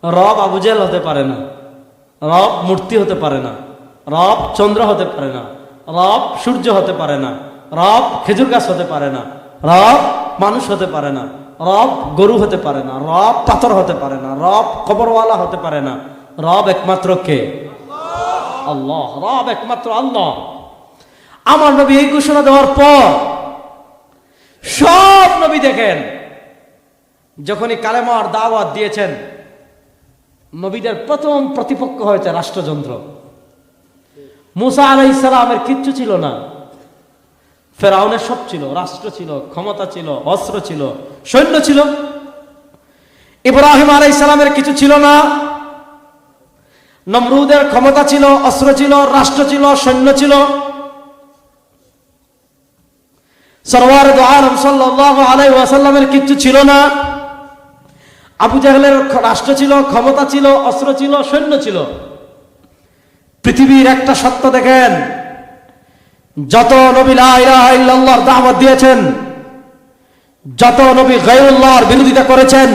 রব আবু জেহেল হতে পারে না, রব মূর্তি হতে পারে না, রব চন্দ্র হতে পারে না, রব সূর্য হতে পারে না, রব খেজুর গাছ হতে পারে না, রব মানুষ হতে পারে না, রব গরু হতে পারে না, রব পাথর হতে পারে না, রব কবরওয়ালা হতে পারে না। রব একমাত্র কে? আল্লাহ। রব একমাত্র আল্লাহ। আমার নবী এই ঘোষণা দেওয়ার পর সব নবী দেখেন, যখনই কালেমার দাওয়াত দিয়েছেন, নবীদের প্রথম প্রতিপক্ষ হয়েছে রাষ্ট্রযন্ত্র। মুসা আলাইহিস সালামের কিচ্ছু ছিল না, ফেরাউনের সব ছিল, রাষ্ট্র ছিল, ক্ষমতা ছিল, অস্ত্র ছিল, সৈন্য ছিল। ইব্রাহিম আলাইহিস সালামের কিছু ছিল না, নমরুদের ক্ষমতা ছিল, অস্ত্র ছিল, রাষ্ট্র ছিল, সৈন্য ছিল। সরওয়ারে দু আলম সাল্লাল্লাহু আলাইহি ওয়াসাল্লামের কিচ্ছু ছিল না। আবু জাহেলের রাষ্ট্র ছিল, ক্ষমতা ছিল, অস্ত্র ছিল, সৈন্য ছিল। পৃথিবীর একটা সত্য দেখেন, যত নবী লা ইলাহা ইল্লাল্লাহর দাওয়াত দিয়েছেন, যত নবী গায়রুল্লাহর বিরোধিতা করেছেন,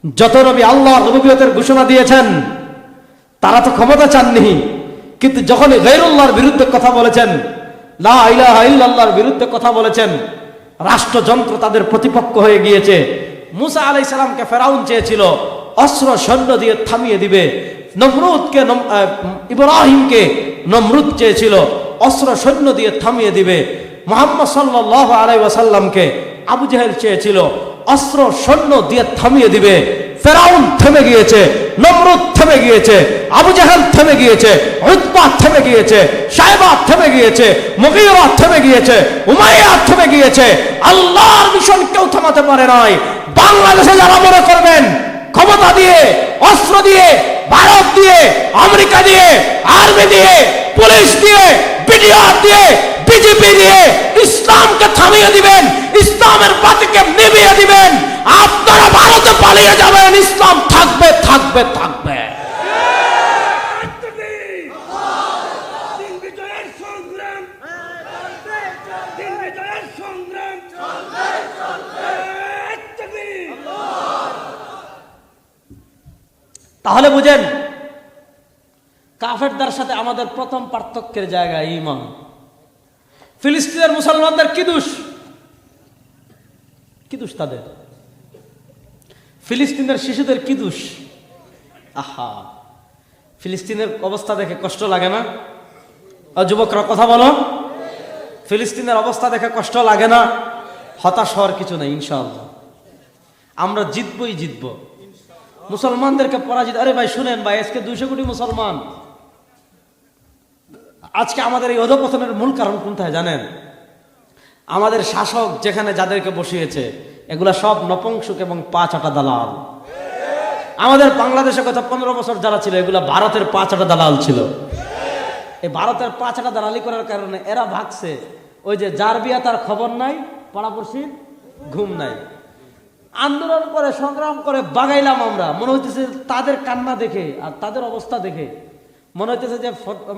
যত নবী আল্লাহর রুবুবিয়তের ঘোষণা দিয়েছেন, তারা তো ক্ষমতা চাননি, কিন্তু যখনই গায়রুল্লাহর বিরুদ্ধে কথা বলেছেন, লা ইলাহা ইল্লাল্লাহর বিরুদ্ধে কথা বলেছেন, রাষ্ট্রযন্ত্র তাদের প্রতিপক্ষ হয়ে গিয়েছে। মুসা আলাইহিস সালামকে ফেরাউন চেয়েছিল অস্ত্র সৈন্য দিয়ে থামিয়ে দিবে, নমরুদকে ইব্রাহিমকে নমরুদ চেয়েছিল অস্ত্র সৈন্য দিয়ে থামিয়ে দিবে, মুহাম্মদ সাল্লাল্লাহু আলাইহি ওয়াসাল্লামকে আবু জেহেল চেয়েছিল অস্ত্র সৈন্য দিয়ে থামিয়ে দিবে। ফেরাউন থেমে গিয়েছে, নমরুদ থেমে গিয়েছে, আবু জেহেল থেমে গিয়েছে, উতবা থেমে গিয়েছে, সাইবা থেমে গিয়েছে, মুগীরা থেমে গিয়েছে, উমাইয়া থেমে গিয়েছে। আল্লাহর মিশন কেউ থামাতে পারে নাই। বাংলাদেশে যারা মনে করবেন ক্ষমতা দিয়ে, অস্ত্র দিয়ে, ভারত দিয়ে, আমেরিকা দিয়ে, আর্মি দিয়ে, পুলিশ দিয়ে, বিডিআর দিয়ে, বিজেপি দিয়ে ইসলামকে থামিয়ে দিবেন, ইসলামের বাতিকে নিভিয়ে দিবেন, আপনারা ভারতে পালিয়ে যাবেন, ইসলাম থাকবে থাকবে থাকবে। তাহলে বুঝেন কাফেরদের সাথে আমাদের প্রথম পার্থক্যের জায়গা ঈমান। ফিলিস্তিনের মুসলমানদের কি দোষ? কি দোষ তাদের? ফিলিস্তিনের শিশুদের কি দোষ? আহা, ফিলিস্তিনের অবস্থা দেখে কষ্ট লাগে না? যুবকরা কথা বলো, ফিলিস্তিনের অবস্থা দেখে কষ্ট লাগে না? হতাশ হওয়ার কিছু নেই, ইনশাআল্লাহ আমরা জিতবই জিতব। মুসলমানদেরকে পরাজিত। আরে ভাই শুনেন ভাই, আজকে 200 কোটি মুসলমান, আজকে আমাদের এই অধঃপতনের মূল কারণ কোনটায় জানেন? আমাদের শাসক যেখানে যাদেরকে বসিয়েছে এগুলা সব নপুংসক এবং পাঁচ-আটা দালাল। আমাদের বাংলাদেশে গত 15 বছর যারা ছিল এগুলা ভারতের পাঁচ-আটা দালাল ছিল। এই ভারতের পাঁচ-আটা দালালি করার কারণে এরা ভাগছে, ওই যে যার বিয়া তার খবর নাই, পাড়াপড়শির ঘুম নাই। আন্দোলন করে সংগ্রাম করে বাগাইলাম আমরা, মনে হইতেছে তাদের কান্না দেখে আর তাদের অবস্থা দেখে মনে হইতেছে যে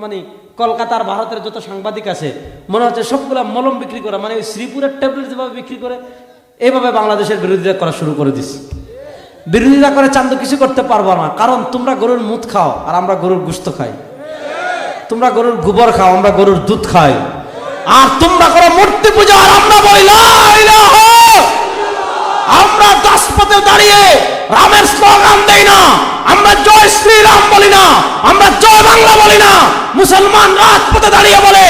মানে কলকাতার ভারতের যত সাংবাদিক আছে মনে হচ্ছে সবগুলা মলম বিক্রি করে, মানে শ্রীপুরের ট্যাবলেট যেভাবে বিক্রি করে এইভাবে বাংলাদেশের বিরোধিতা করা শুরু করে দিচ্ছে। বিরোধিতা করে চান্দ কিছু করতে পারবো না, কারণ তোমরা গরুর মুত খাও আর আমরা গরুর গোশত খাই, তোমরা গরুর গোবর খাও আমরা গরুর দুধ খাই, আর তোমরা করো মূর্তি পূজা আর আমরা বলি লা ইলাহা। আমরা দাসপথে দাঁড়িয়ে রামের স্লোগান দেই না, আমরা জয় শ্রীরাম বলি না, আমরা জয় বাংলা বলি না। মুসলমান রাজপথে দাঁড়িয়ে বলে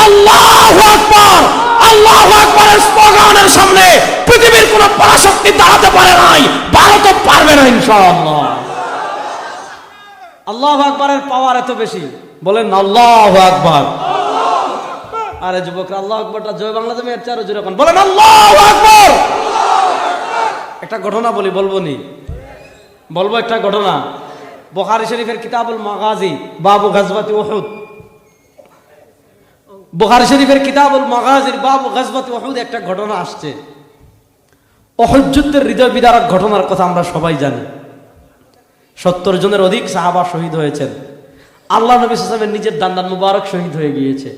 আল্লাহু আকবার। আল্লাহু আকবারের স্লোগানের সামনে পৃথিবীর কোন পরাশক্তি দাঁড়াতে পারে নাই, ভারতও পারবে না ইনশাআল্লাহ। আল্লাহু আকবারের পাওয়ার এত বেশি, বলেন আল্লাহু আকবার। আরে যুবকরা, আল্লাহু আকবারটা জয় বাংলা তুমি এর চারো জোরে বলেন আল্লাহু আকবার। একটা ঘটনা বলি, বলবো একটা ঘটনা। বুখারী শরীফের কিতাবুল মাগাজি বাবু গাজওয়াতি উহুদ, বুখারী শরীফের কিতাবুল মাগাজির বাবু গাজওয়াতি উহুদ একটা ঘটনা আসছে। উহুদ যুদ্ধের হৃদয় বিদারক ঘটনার কথা আমরা সবাই জানি। 70 জনের অধিক সাহাবা শহীদ হয়েছেন। আল্লাহ নবী সাল্লাল্লাহু আলাইহি ওয়াসাল্লামের নিজের দান্দান মুবারক শহীদ হয়ে গিয়েছে।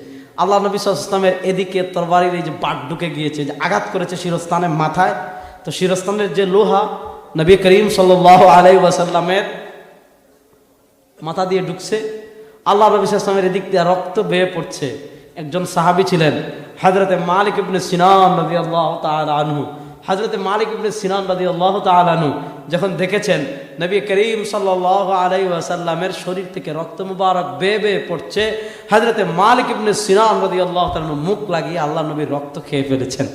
আল্লাহ নবী সাল্লাল্লাহু আলাইহি ওয়াসাল্লামের এদিকে তরবারির এই যে বাট ঢুকে গিয়েছে, যে আঘাত করেছে শিরস্থানের মাথায়, তো শিরস্থানের যে লোহা নবী করিম সাল্লাল্লাহু আলাইহি ওয়াসাল্লামের মাথা দিয়ে ঢুকছে। আল্লাহ নবী সাল্লাল্লাহু আলাইহি ওয়াসাল্লামের এদিক দিয়ে রক্ত বেয়ে পড়ছে। একজন সাহাবী ছিলেন হযরতে মালিক ইবনে সিনান রাদিয়াল্লাহু তাআলা আনহু। হযরতে মালিক ইবনে সিনান রাদিয়াল্লাহু তাআলা আনহু যখন দেখেছেন নবী করিম সাল্লাল্লাহু আলাইহি ওয়াসাল্লামের শরীর থেকে রক্ত মুবারক বেয়ে বেয়ে পড়ছে, হযরতে মালিক ইবনে সিনান রাদিয়াল্লাহু তাআলা মুখ লাগিয়ে আল্লাহ নবীর রক্ত খেয়ে ফেলেছেন।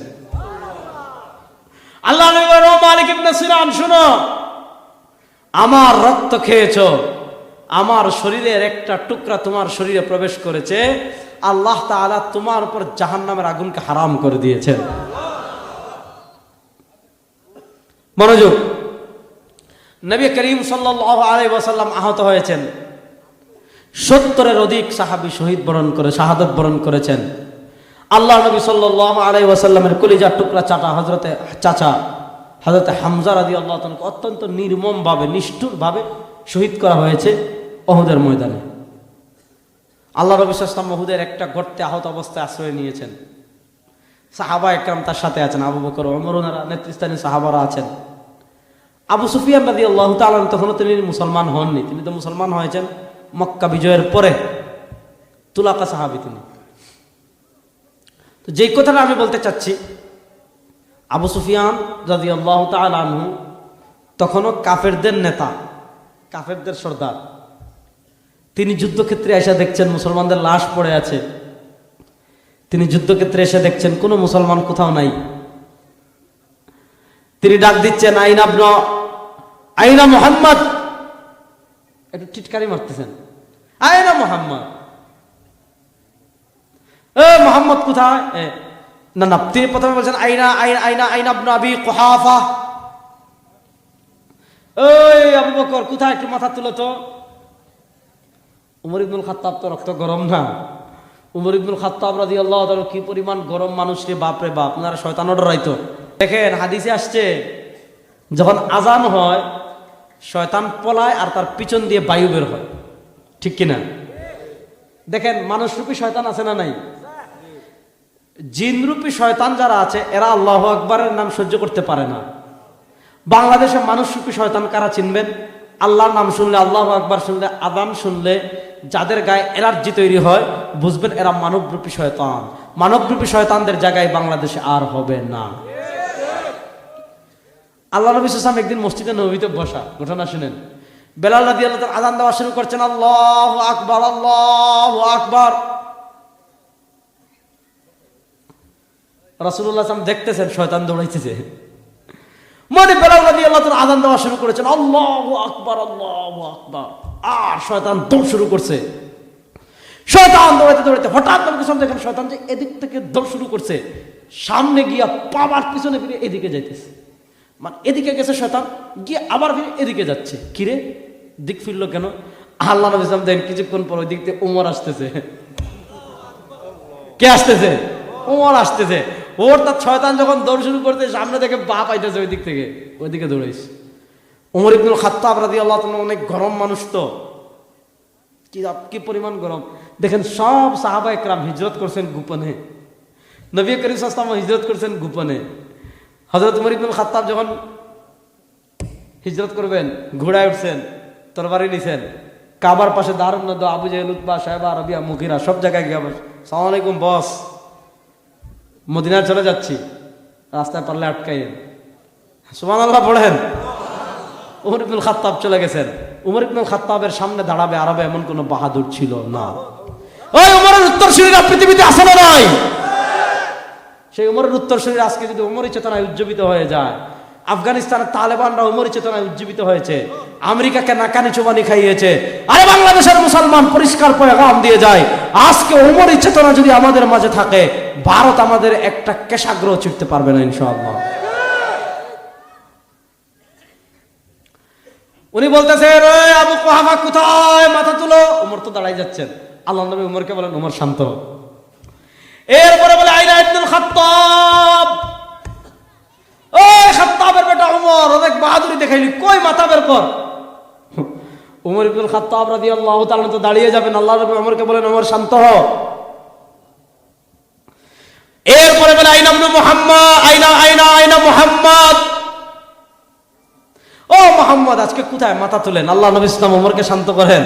আল্লাহ নবী বলেন, ও মালিক ইবনে সিনান শুনো, আমার রক্ত খেয়েছো, আমার শরীরের একটা টুকরা তোমার শরীরে প্রবেশ করেছে, আল্লাহ তাআলা তোমার উপর জাহান্নামের আগুনকে হারাম করে দিয়েছেন। মনোযোগ, নবী করিম সাল্লাল্লাহু আলাইহি ওয়াসাল্লাম আহত হয়েছেন। 70-এর অধিক সাহাবী শাহাদাত বরণ করেছেন। আল্লাহ নবী সাল্লাল্লাহু আলাইহি ওয়াসাল্লামের কলিজার টুকরা চাচা হযরত হামজা রাদিয়াল্লাহু তাআলা অত্যন্ত নির্মমভাবে, নিষ্ঠুরভাবে শহীদ করা হয়েছে উহুদের ময়দানে। আল্লাহ নবী সাল্লাল্লাহু আলাইহি ওয়াসাল্লাম উহুদের একটা গর্তে আহত অবস্থায় আশ্রয় নিয়েছেন। সাহাবা একরাম তার সাথে আছেন, আবু বকর, ওমর, ওনারা নেতৃস্থানীয় সাহাবারা আছেন। আবু সুফিয়ান রাদিয়াল্লাহু তাআলা তখনও তিনি মুসলমান হননি, তিনি তো মুসলমান হয়েছেন মক্কা বিজয়ের পরে, তুলাকা সাহাবী তিনি। তো যেই কথাটা আমি বলতে চাচ্ছি, আবু সুফিয়ান রাদিয়াল্লাহু তাআলা আনহু তখনও কাফেরদের নেতা, কাফেরদের সর্দার। তিনি যুদ্ধক্ষেত্রে এসে দেখছেন মুসলমানদের লাশ পড়ে আছে। তিনি যুদ্ধক্ষেত্রে এসে দেখছেন কোনো মুসলমান কোথাও নাই। তিনি ডাক দিচ্ছেন, আইনা মুহাম্মদ, একটু টিটকারি মারতেছেন, আইনা মুহাম্মদ, এ মুহাম্মদ কোথায়? না, তিনি প্রথমে বলছেন আইনা আইনা আইনা আইনা ইবনে আবি কুহাফা, এই আবু বকর কোথায়, একটু মাথা তুলো তো। উমর ইবনুল খাত্তাব তো রক্ত গরম না, উমর ইবনুল খাত্তাব রাদিয়াল্লাহু তাআলা কি পরিমাণ গরম মানুষ রে, বাপ রে বাপ, আপনারা শয়তান ডরাইতো। দেখেন হাদিসে আসছে, যখন আজান হয় শয়তান পলায় আর তার পিছন দিয়ে বায়ু বের হয়, ঠিক কিনা? দেখেন মানুষরূপী শয়তান আছে না নাই? জিনরূপী শয়তান যারা আছে এরা আল্লাহু আকবারের নাম সহ্য করতে পারে না। বাংলাদেশে মানুষরূপী শয়তান কারা চিনবেন? আল্লাহর নাম শুনলে, আল্লাহু আকবার শুনলে, আযান শুনলে যাদের গায়ে অ্যালার্জি তৈরি হয়, বুঝবেন এরা মানবরূপী শয়তান। মানবরূপী শয়তানদের জায়গায় বাংলাদেশে আর হবে না। আল্লাহ নবী সাল্লাল্লাহু আলাইহি ওয়াসাল্লাম একদিন মসজিদে নববীতে বসা, ঘটনা শুনেন। বেলাল রাদিয়াল্লাহু তাআলা আযান দেওয়া শুরু করছেন, আল্লাহু আকবার, আল্লাহু আকবার। রাসূলুল্লাহ সাল্লাল্লাহু আলাইহি ওয়াসাল্লাম দেখতেছেন শয়তান দৌড়াইতেছে। মানে বেলাল রাদিয়াল্লাহু তাআলা আযান দেওয়া শুরু করেছেন, আল্লাহু আকবার, আল্লাহু আকবার। আর শয়তান দৌড় শুরু করছে। শয়তান দৌড়াইতে দৌড়াইতে হঠাৎ নবী সাল্লাল্লাহু আলাইহি ওয়াসাল্লাম দেখেন শয়তান যে এদিক থেকে দৌড় শুরু করছে, সামনে গিয়া পাবার পিছনে ফিরে এদিকে যাইতেছে। মানে এদিকে গেছে শয়তান, গিয়ে আবার ফিরে এদিকে যাচ্ছে। কিরে দিক ফিরলো কেন? আল্লাহ নবী সাল্লাল্লাহু আলাইহি ওয়াসাল্লাম দেখেন কিছুক্ষণ পর ওই দিক থেকে ওমর আসতেছে। কে আসতেছে? ওমর আসতেছে। ওর তার শয়তান যখন দৌড় শুরু করতে সামনে থেকে বাপ আইতেছে ওই দিক থেকে, ওইদিকে দৌড়াইছে। ওমর ইবনুল খাত্তাব রাদিয়াল্লাহু তাআলা অনেক গরম মানুষ তো, কি পরিমাণ গরম দেখেন। সব সাহাবায়ে কেরাম হিজরত করছেন গোপনে, নবী করিম সাল্লাল্লাহু আলাইহি ওয়াসাল্লাম হিজরত করছেন গোপনে। হযরত ওমর ইবনুল খাত্তাব যখন হিজরত করবেন ঘোড়ায় উঠছেন, তরবারি নিছেন, কাবার পাশে দারুন নদী, আবু জাহেল, উতবা, সাইবা, রাবিয়া, মুগিরা সব জায়গায় গিয়ে আসসালামু আলাইকুম বস, মদিনায় চলে যাচ্ছি, রাস্তায় পারলে আটকাইয়েন, সুবহানাল্লাহ পড়েন। ওমর ইবনুল খাত্তাব চলে গেছেন। ওমর ইবনুল খাত্তাবের সামনে দাঁড়াবে আরবে এমন কোন বাহাদুর ছিল না। ওই ওমরের উত্তরসূরিরা পৃথিবীতে আছে না নাই? সেই ওমরের উত্তরসূরিরা আজকে যদি ওমরের চেতনায় উজ্জীবিত হয়ে যায়, আফগানিস্তানের তালেবানরা ওমরের চেতনায় উজ্জীবিত হয়েছে, আমেরিকাকে নাকানি চুবানি খাইয়েছে, আরে বাংলাদেশের মুসলমান পরিষ্কার পয়গাম দিয়ে যায়, আজকে ওমরের চেতনা যদি আমাদের মাঝে থাকে, ভারত আমাদের একটা কেশাগ্রহ চিরতে পারবে না ইনশাআল্লাহ। উনি বলতেছেন, ওই আবু কুহাফা কোথায়, মাথা তুলো। ওমর তো দাঁড়াই যাচ্ছেন। আল্লাহ নবী ওমরকে বলেন, ওমর শান্ত। এরপরে বলে, আইনা ইবনুল খাত্তাব, ওই খাত্তাবের বেটা ওমর, অনেক বাহাদুরি দেখাইলি, কই মাথা বের কর। ওমর ইবনুল খাত্তাব রাদিয়াল্লাহু তাআলা তো দাঁড়িয়ে যাবেন। আল্লাহ নবী ওমরকে বলেন, ওমর শান্ত হ। এরপরে বলে, আইনা ইবনু মুহাম্মদ, আইনা আইনা আইনা মুহাম্মদ, ও মুহাম্মদ আজকে কোথায়, মাথা তুলেন। আল্লাহ নবী সাল্লাল্লাহু আলাইহি ওয়াসাল্লাম ওমরকে শান্ত করেন।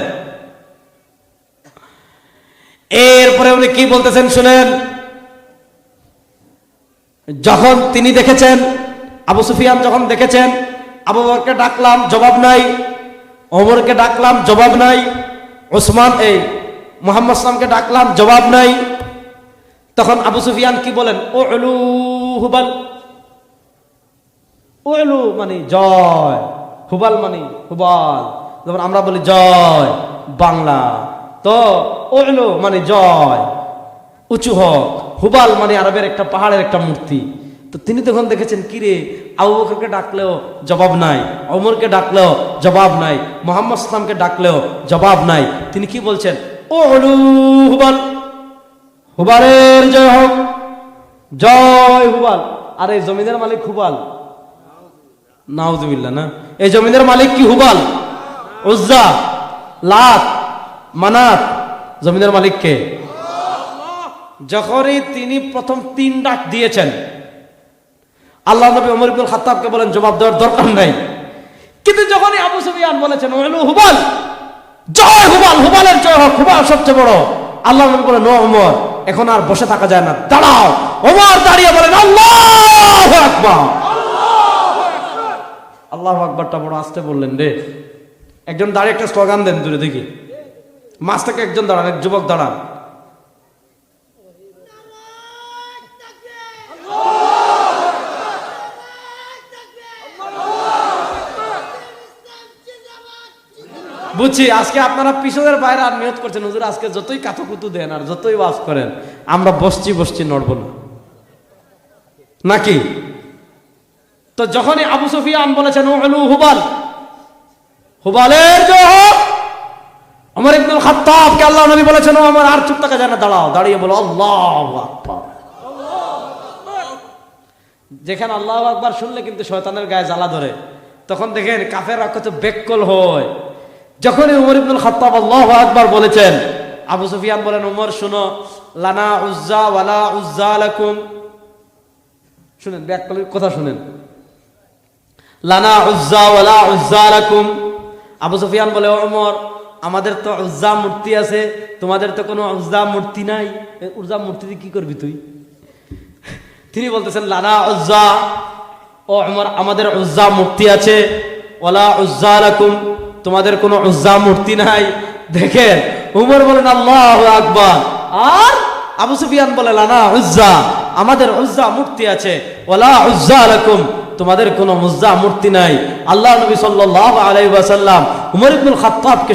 এরপরে উনি কি বলতেছেন শুনেন। যখন তিনি দেখেছেন, আবু সুফিয়ান যখন দেখেছেন, আবু বকরকে ডাকলাম জবাব নাই, ওমরকে ডাকলাম জবাব নাই, ওসমান মুহাম্মদ সাল্লামকে ডাকলাম জবাব নাই, তখন আবু সুফিয়ান কি বলেন, উলু হুবাল। উলু মানে জয়, হুবাল মানে হুবাল, যেমন আমরা বলি জয় বাংলা, তো উলু মানে জয়, উঁচু হোক, হুবাল মানে আরবের একটা পাহাড়ের একটা মূর্তি। তো তিনি তখন দেখেছেন, কিরে আবু বকরকে ডাকলেও জবাব নাই, ওমরকে ডাকলেও জবাব নাই, মুহাম্মদ সাল্লামকে ডাকলেও জবাব নাই। তিনি কি বলছেন, উলু হুবাল, হুবালের জয় হোক, জয় হুবাল। আর এই জমিনের মালিক হুবাল, নাউজুবিল্লাহ না, এই জমিনের মালিক কি হুবাল, উজ্জা, লাত, মানাত, জমিনের মালিক কে? যখনই তিনি প্রথম 3 ডাক দিয়েছেন, আল্লাহ নবী ওমর ইবনুল খাত্তাবকে বলেন জবাব দেওয়ার দরকার নাই। কিন্তু যখনই আবু সুফিয়ান বলেছেন উলু হুবাল, জয় হুবাল, হুবালের জয় হোক, হুবাল সবচেয়ে বড়, আল্লাহ নবী বলেন, ও ওমর এখন আর বসে থাকা যায় না, দাঁড়াও। ওমর দাঁড়িয়ে বলেন, আল্লাহু আকবার। আল্লাহু আকবারটা বড় আস্তে বললেন রে। একজন দাঁড়িয়ে একটা স্লোগান দেন দূরে দেখি, মাঝ থেকে একজন দাঁড়ান, এক যুবক দাঁড়ান। বুঝছি আজকে আপনারা পিছনের বাইরে আর নিয়ত করছেন, হুজুর আজকে যতই কাতুকুতু দেন আর যতই ওয়াজ করেন, আমরা বসছি নড়ব না, নাকি? তো যখনই আবু সুফিয়ান বলেছেন উলু হুবাল, হুবালের জয় হোক, ওমর ইবনুল খাত্তাবকে আল্লাহ নবী বলেছেন, ও ওমর আর চুপ থাকা যায় না, দাঁড়াও। দাঁড়িয়ে বলো আল্লাহু আকবার। যেখানে আল্লাহু আকবার শুনলে কিন্তু শয়তানের গায়ে জ্বালা ধরে, তখন দেখেন কাফেররা কত বেকল হয়। যখনই ওমর ইবনুল খাত্তাব আল্লাহু আকবার বলেছেন, আবু সুফিয়ান বলেন, ওমর শুনো, লানা উজ্জা ওয়ালা উজ্জা লাকুম। শুনেন বেকলের কথা শুনেন, লানা উজ্জা ওয়ালা উজ্জা লাকুম, আবু সুফিয়ান বলে, ওমর আমাদের তো উজ্জা মূর্তি আছে, তোমাদের তো কোনো উজ্জা মূর্তি নাই। উজ্জা মূর্তি দিয়ে কি করবি তুই? তিনি বলতেছেন, লানা উজ্জা, ও ওমর আমাদের উজ্জা মূর্তি আছে, ওয়ালা উজ্জা লাকুম, তোমাদের কোনো উজ্জা মূর্তি নাই। দেখেন উমর বলেন আল্লাহু আকবার, আর আবু সুফিয়ান বলে লানা উজ্জা, আমাদের উজ্জা মূর্তি আছে, ওয়ালা উজ্জা লাকুম, তোমাদের কোনো উজ্জা মূর্তি নাই। আল্লাহ নবী সাল্লাল্লাহু আলাইহি ওয়াসাল্লাম উমর ইবনুল খাত্তাবকে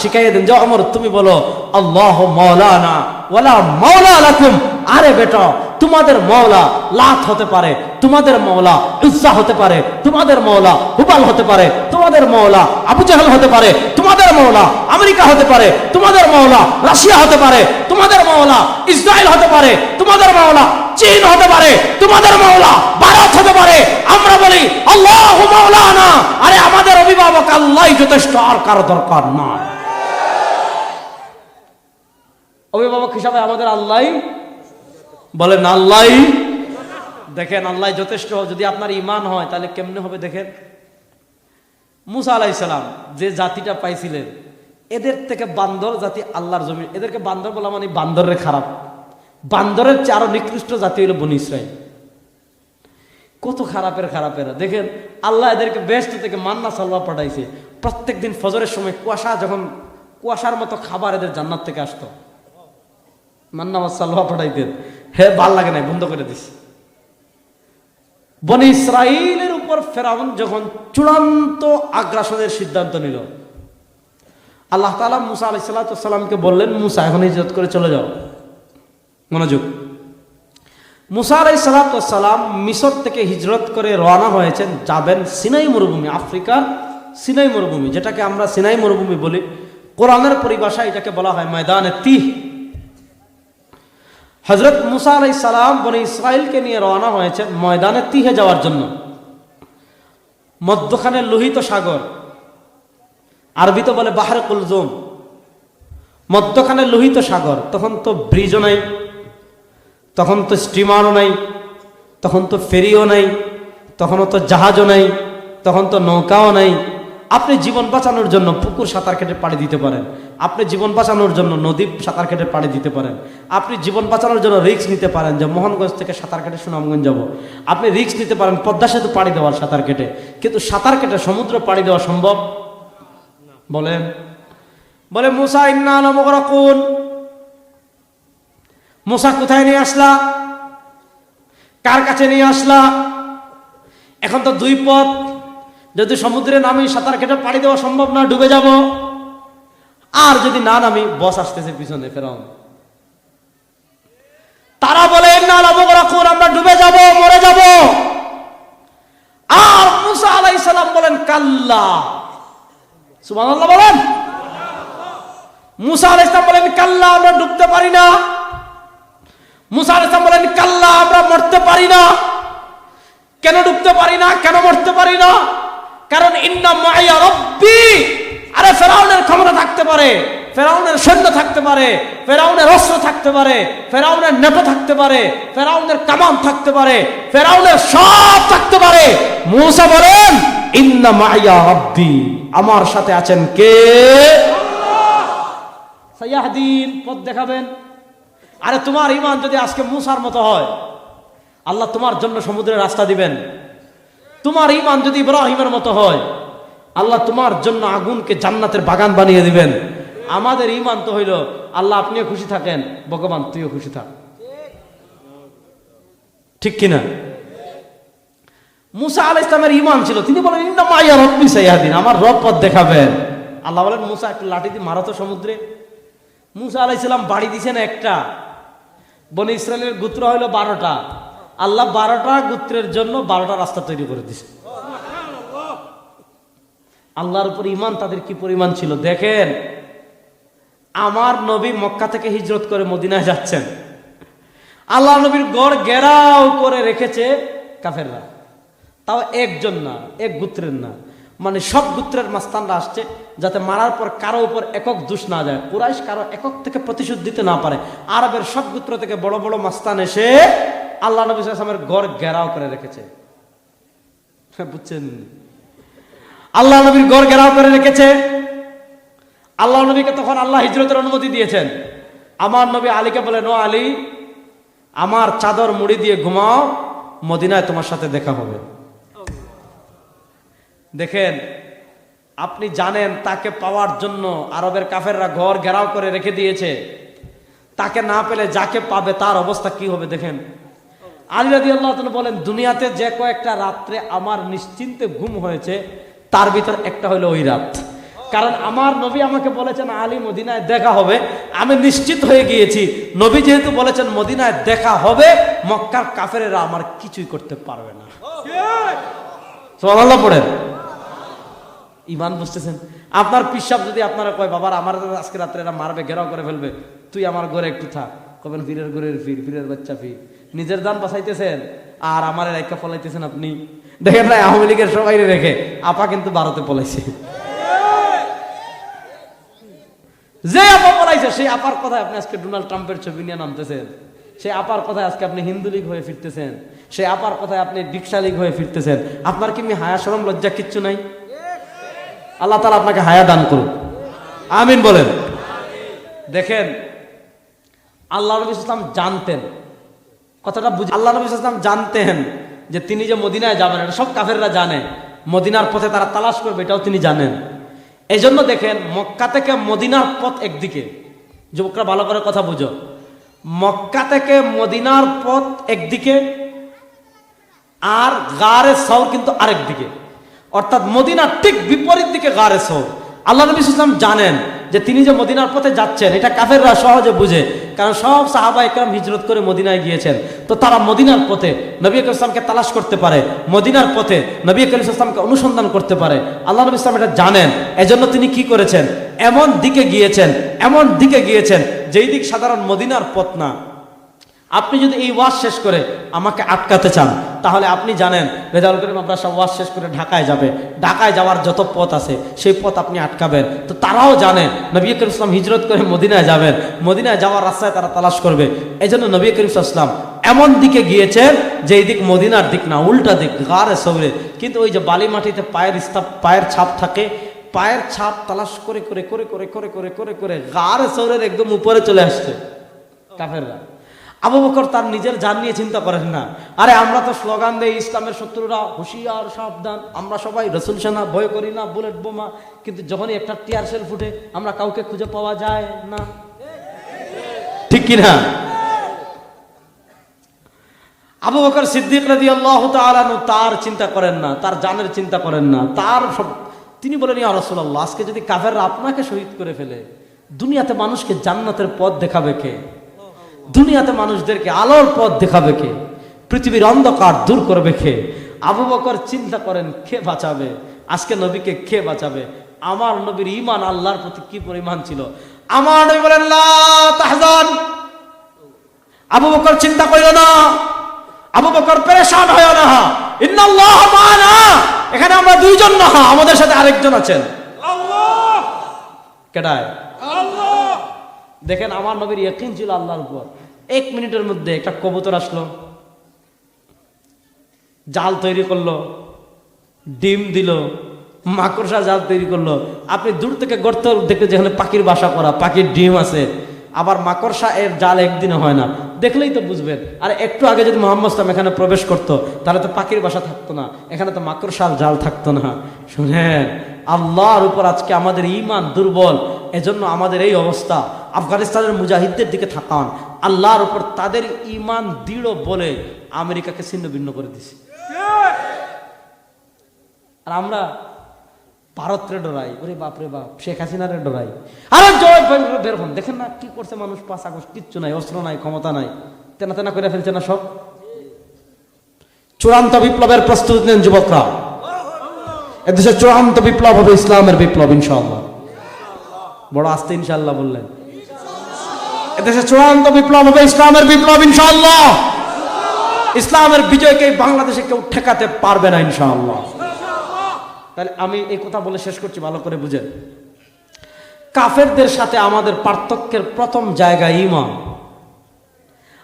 শিখাইয়ে দেন যে ওমর তুমি বলো আল্লাহু মাওলানা ওয়ালা মাওলা লাকুম। আরে বেটা, তোমাদের মাওলা লাত হতে পারে, তোমাদের মাওলা উজ্জা হতে পারে, তোমাদের মাওলা হুবাল হতে পারে, তোমাদের মাওলা আবু জাহল হতে পারে, তোমাদের মাওলা আমেরিকা হতে পারে, তোমাদের মাওলা রাশিয়া হতে পারে, তোমাদের মাওলা ইসরায়েল হতে পারে, তোমাদের মাওলা চীন হতে পারে, তোমাদের মাওলা ভারত হতে পারে। আমরা বলি আল্লাহু মাওলানা, আরে আমাদের অভিভাবক আল্লাহই যথেষ্ট, আর কারো দরকার নাই। অভিভাবক হিসাবে আমাদের আল্লাহই, বলেন আল্লাহই। দেখেন আল্লাহ যথেষ্ট। যদি আপনার ঈমান হয় তাহলে কেমনে হবে দেখেন। মুসা আলাইহিস সালাম যে জাতিটা পাইছিলেন, এদের থেকে বান্দর জাতি আল্লাহর জমিন, এদেরকে বান্দর বলা মানে বান্দরের খারাপ, বান্দরের চেয়ে আরো নিকৃষ্ট জাতি হলো বনী ইসরাইল। কত খারাপেরা দেখেন। আল্লাহ এদেরকে বেহেশত থেকে মান্না সালওয়া পাঠাইছে। প্রত্যেক দিন ফজরের সময় কুয়াশার মতো খাবার এদের জান্নাত থেকে আসতো, মান্না সালওয়া পাঠাইতেন। হে ভাল লাগে নাই, বন্ধ করে দিস। বনী ইসরাইলের উপর ফেরাউন যখন চূড়ান্ত আগ্রাসনের সিদ্ধান্ত নিল, আল্লাহ তাআলা মুসা আলাইহিস সালামকে বললেন, মুসা এখন হিজরত করে চলে যাও। মনোযোগ। মুসা আলাইহিস সালাম মিশর থেকে হিজরত করে রওনা হয়েছেন, যাবেন সিনাই মরুভূমি, আফ্রিকার সিনাই মরুভূমি, যেটাকে আমরা সিনাই মরুভূমি বলি। কোরআনের পরিভাষায় এটাকে বলা হয় ময়দানে তিহ। হযরত মুসা আলাইহিস সালাম বনী ইসরাইলকে নিয়ে রওনা হয়েছেন ময়দানে তিহে যাওয়ার জন্য। মধ্যখানে লোহিত সাগর, আরবিতে বলে বাহরে কুলজুম, মধ্যখানে লোহিত সাগর। তখন তো ব্রিজও নাই, তখন তো স্টিমারও নাই, তখন তো ফেরিও নাই, তখনও তো জাহাজও নাই, তখন তো নৌকাও নাই। আপনি জীবন বাঁচানোর জন্য পুকুর সাঁতার কেটে পাড়ি দিতে পারেন, আপনি জীবন বাঁচানোর জন্য নদী সাঁতার কেটে পাড়ি দিতে পারেন, আপনি জীবন বাঁচানোর জন্য রিস্ক নিতে পারেন যে মোহনগঞ্জ থেকে সাঁতার কেটে সুনামগঞ্জ যাব, আপনি রিস্ক নিতে পারেন পদ্মা সেতু পাড়ি দেওয়ার সাঁতার কেটে। কিন্তু সাঁতার কেটে সমুদ্র পাড়ি দেওয়া সম্ভব? বলেন। বলে মুসা ইন্না লামুগরাকুন, মুসা কোথায় নিয়ে আসলা, কার কাছে নিয়ে আসলা? এখন তো দুই পথ, যদি সমুদ্রে নামি সাঁতার কেটে পাড়ি দেওয়া সম্ভব না, ডুবে যাব। আর যদি না নামি, বস আসতেছে পিছনে ফেরাউন। তারা বলে ইন্না লামুগরাকুন, আমরা ডুবে যাব, মরে যাব। আর মুসা আলাইহিস সালাম বলেন কাল্লা, সুবহানাল্লাহ বলেন। মুসা আলাইহিস সালাম বলেন কাল্লা, আমরা ডুবতে পারি না। মুসা আলাইহিস সালাম বলেন কাল্লা, আমরা মরতে পারি না। কেন ডুবতে পারি না, কেন মরতে পারি না? কারণ ইন্না মাইয়া রব্বি। আরে ফেরাউনের ক্ষমতা থাকতে পারে, ফেরাউনের সৈন্য থাকতে পারে, ফেরাউনের অস্ত্র থাকতে পারে, ফেরাউনের নেটো থাকতে পারে, ফেরাউনের কামান থাকতে পারে, ফেরাউনের সব থাকতে পারে। মুসা বলেন ইন্না মাইয়া রব্বি, আমার সাথে আছেন কে? সাইয়াহদিন, পথ দেখাবেন। আরে তোমার ঈমান যদি আজকে মুসার মতো হয়, আল্লাহ তোমার জন্য সমুদ্রের রাস্তা দিবেন। তোমার ঈমান যদি ইব্রাহিমের মতো হয়, আল্লাহ তোমার জন্য আগুনকে জান্নাতের বাগান বানিয়ে দিবেন। আমাদের ঈমান তো হইল আল্লাহ আপনিও খুশি থাকেন, ভগবান তুইও খুশি থাক, ঠিক কিনা? মুসা আলাইহিস সালামের ঈমান ছিল, তিনি বলেন ইন্না মাইয়া রব্বি সাইয়াহদিন, আমার রব পথ দেখাবেন। আল্লাহ বলেন মুসা একটা লাঠি দিয়ে মারো তো সমুদ্রে। মুসা আলাইহিস সালাম বাড়ি দিয়েছেন একটা। বনী ইসরায়েলের গোত্র হইল 12টা, আল্লাহ 12টা গোত্রের জন্য 12টা রাস্তা তৈরি করে দিয়েছে। আল্লাহর উপর ঈমান তাদের কি পরিমাণ ছিল দেখেন। আমার নবী মক্কা থেকে হিজরত করে মদিনায় যাচ্ছেন, আল্লাহ নবীর গড় ঘেরাও করে রেখেছে কাফেররা। তাও একজন না, এক গোত্রের না, মানে সব গোত্রের মাস্তানরা আসছে যাতে মারার পর কারো উপর একক দোষ না যায়, কুরাইশ কারো একক থেকে প্রতিশোধ দিতে না পারে। আরবের সব গোত্র থেকে বড় বড় মাস্তান এসে আল্লাহ নবী সাল্লাল্লাহু আলাইহি ওয়াসাল্লামের ঘর ঘেরাও করে রেখেছে, বুঝছেন? আল্লাহ নবীর ঘর ঘেরাও করে রেখেছে। আল্লাহ নবীকে তখন আল্লাহ হিজরতের অনুমতি দিয়েছেন। আমার নবী আলীকে বলেন, ও আলী, আমার চাদর মুড়ি দিয়ে ঘুমাও, মদিনায় তোমার সাথে দেখা হবে। দেখেন, আপনি জানেন তাকে পাওয়ার জন্য আরবের কাফেররা ঘর ঘেরাও করে রেখে দিয়েছে। তাকে না পেলে যাকে পাবে তার অবস্থা কি হবে দেখেন। আলী রাদিয়াল্লাহু তাআলা বলেন, দুনিয়াতে যে কয়েকটা রাত্রে আমার নিশ্চিন্তে ঘুম হয়েছে তার ভিতর একটা হলো ওই রাত। কারণ আমার নবী আমাকে বলেছেন আলী মদিনায় দেখা হবে, আমি নিশ্চিত হয়ে গিয়েছি নবী যেহেতু বলেছেন মদিনায় দেখা হবে, মক্কার কাফেরেরা আমার কিছুই করতে পারবে না। সুবহানাল্লাহ পড়েন। ঈমান বুঝতেছেন? আপনার পিসাব যদি আপনারা কয়, বাবার আমার আজকে রাত্রে এরা মারবে, ঘেরাও করে ফেলবে, তুই আমার ঘরে একটু থাক, কবেন পীরের ঘরের পীর, পীরের বাচ্চা পীর, নিজের দান বাঁচাইতেছেন আর আমার রাইকা পলাইতেছেন আপনি। দেখেন না, আওয়ামী লীগের সবাই রেখে আপা কিন্তু ভারতে পলাইছে। যে আপা পলাইছে সেই আপার কথায় আপনি আজকে ডোনাল্ড ট্রাম্পের ছবি নিয়ে নামতেছেন, সেই আপার কথায় আজকে আপনি হিন্দু লীগ হয়ে ফিরতেছেন, সেই আপার কথায় আপনি রিক্সা লীগ হয়ে ফিরতেছেন। আপনার কি হায়া শরম লজ্জা কিচ্ছু নাই? আল্লাহ তাআলা আপনাকে হায়া দান করুন, আমিন বলেন। দেখেন, আল্লাহ নবী সাল্লাল্লাহু আলাইহি ওয়াসাল্লাম জানতেন, কথাটা বুঝে, আল্লাহ নবী সাল্লাল্লাহু আলাইহি ওয়াসাল্লাম জানতেন যে তিনি যে মদিনায় যাবেন, এটা সব কাফেররা জানে, মদিনার পথে তারা তালাশ করবে এটাও তিনি জানেন। এই জন্য দেখেন, মক্কা থেকে মদিনার পথ একদিকে, যুবকরা ভালো করে কথা বুঝো, মক্কা থেকে মদিনার পথ একদিকে আর গারে সওর কিন্তু আরেক দিকে, অর্থাৎ মদিনার ঠিক বিপরীত দিকে গারে সওর। আল্লাহ নবী সাল্লাল্লাহু আলাইহি ওয়াসাল্লাম জানেন যে তিনি যে মদিনার পথে যাচ্ছেন এটা কাফেররা সহজে বুঝে, কারণ সব সাহাবা একরাম হিজরত করে মদিনায় গিয়েছেন, তো তারা মদিনার পথে নবী করিম সাল্লাল্লাহু আলাইহি ওয়াসাল্লামকে তালাশ করতে পারে, মদিনার পথে নবী করিম সাল্লাল্লাহু আলাইহি ওয়াসাল্লামকে অনুসন্ধান করতে পারে। আল্লাহ নবী সাল্লাল্লাহু আলাইহি ওয়াসাল্লাম এটা জানেন, এজন্য তিনি কি করেছেন, এমন দিকে গিয়েছেন যেই দিক সাধারণ মদিনার পথ না। আপনি যদি এই ওয়াজ শেষ করে আমাকে আটকাতে চান, তাহলে আপনি জানেন রেজাউল করিম মাদ্রাসা ওয়াজ শেষ করে ঢাকায় যাবে, ঢাকায় যাওয়ার যত পথ আছে সেই পথ আপনি আটকাবেন। তো তারাও জানে নবী করিম সাল্লাল্লাহু আলাইহি ওয়াসাল্লাম হিজরত করে মদিনায় যাবেন, মদিনায় যাওয়ার রাস্তায় তারা তালাশ করবে। এই জন্য নবী করিম সাল্লাল্লাহু আলাইহি ওয়াসাল্লাম এমন দিকে গিয়েছেন যে এই দিক মদিনার দিক না, উল্টা দিক, গারে সওরে। কিন্তু ওই যে বালি মাটিতে পায়ের ছাপ থাকে, পায়ের ছাপ তালাশ করে করে করে করে করে করে করে করে গারে সওরের একদম উপরে চলে আসছে কাফেররা। আবু বকর তার নিজের জান নিয়ে চিন্তা করেন না, আরে আমরা তো স্লোগান দেই ইসলামের শত্রুরা হুঁশিয়ার সাবধান, আমরা সবাই রাসূল সেনা, ভয় করি না বুলেট বোমা, কিন্তু যখনই একটা টিয়ার শেল ফুটে আমরা কাউকে খুঁজে পাওয়া যায় না, ঠিক কিনা? আবু বকর সিদ্দিক রাদিয়াল্লাহু তাআলা আনহু তার চিন্তা করেন না, তার জানের চিন্তা করেন না, তার সব, তিনি বলেন, ইয়া রাসূলুল্লাহ, আজকে যদি কাফেররা আপনাকে শহীদ করে ফেলে, দুনিয়াতে মানুষকে জান্নাতের পথ দেখাবে কে? দুনিয়াতে মানুষদেরকে আলোর পথ দেখাবে কে? পৃথিবীর অন্ধকার দূর করবে কে? আবু বকর চিন্তা করেন কে বাঁচাবে, আজকে নবীকে কে বাঁচাবে? আমার নবীর ঈমান আল্লাহর প্রতি কি পরিমাণ ছিল। আমার নবী বলেন, লা তাহজান, আবু বকর চিন্তা করিও না, আবু বকর পেরেশান হয়ো না, ইন্নাল্লাহ মা'ানা, এখানে আমরা দুইজন না, আমাদের সাথে আরেকজন আছেন। আল্লাহ। কেডায়? আল্লাহ। দেখেন, আমার নবীর ইয়াকিন ছিল আল্লাহর উপর। 1 মিনিটের মধ্যে একটা কবুতর আসলো, জাল তৈরি করলো, ডিম দিল, মাকড়সা জাল তৈরি করলো। আপনি দূর থেকে গর্ত দেখতে, যেখানে পাখির বাসা করা, পাখির ডিম আছে, আবার মাকড়সা এর জাল একদিনে হয় না, দেখলেই তো বুঝবেন। আর একটু আগে যদি মুহাম্মদ সাল্লাল্লাহু আলাইহি ওয়াসাল্লাম এখানে প্রবেশ করতো, তাহলে তো পাখির বাসা থাকতো না, এখানে তো মাকড়সার জাল থাকতো না। শুনেন, আল্লাহর উপর আজকে আমাদের ঈমান দুর্বল, এজন্য আমাদের এই অবস্থা। আফগানিস্তানের মুজাহিদদের দিকে তাকান, আল্লাহর উপর তাদের ঈমান দৃঢ় বলে আমেরিকাকে ছিন্ন ভিন্ন করে দিছে। আর আমরা ভারতরে ডরাই, ওরে বাপরে বাপ, শেখ হাসিনারে ডরাই। আরে জয় বের হন, দেখেন না কি করছে মানুষ, 5 আগস্ট, কিচ্ছু নাই, অস্ত্র নাই, ক্ষমতা নাই, তেনা তেনা করে ফেলছে না সব। চূড়ান্ত বিপ্লবের প্রস্তুতি নেন যুবকরা, এদেশে চূড়ান্ত বিপ্লব হবে, ইসলামের বিপ্লব ইনশাআল্লাহ। বড় আস্তে ইনশাআল্লাহ বললেন। এদেশে চূড়ান্ত বিপ্লব হবে, ইসলামের বিপ্লব ইনশাআল্লাহ। ইসলামের বিজয়কে বাংলাদেশে কেউ ঠেকাতে পারবে না ইনশাআল্লাহ। তাহলে আমি এই কথা বলে শেষ করছি, ভালো করে বুঝেন। কাফেরদের সাথে আমাদের পার্থক্যের প্রথম জায়গা ঈমান।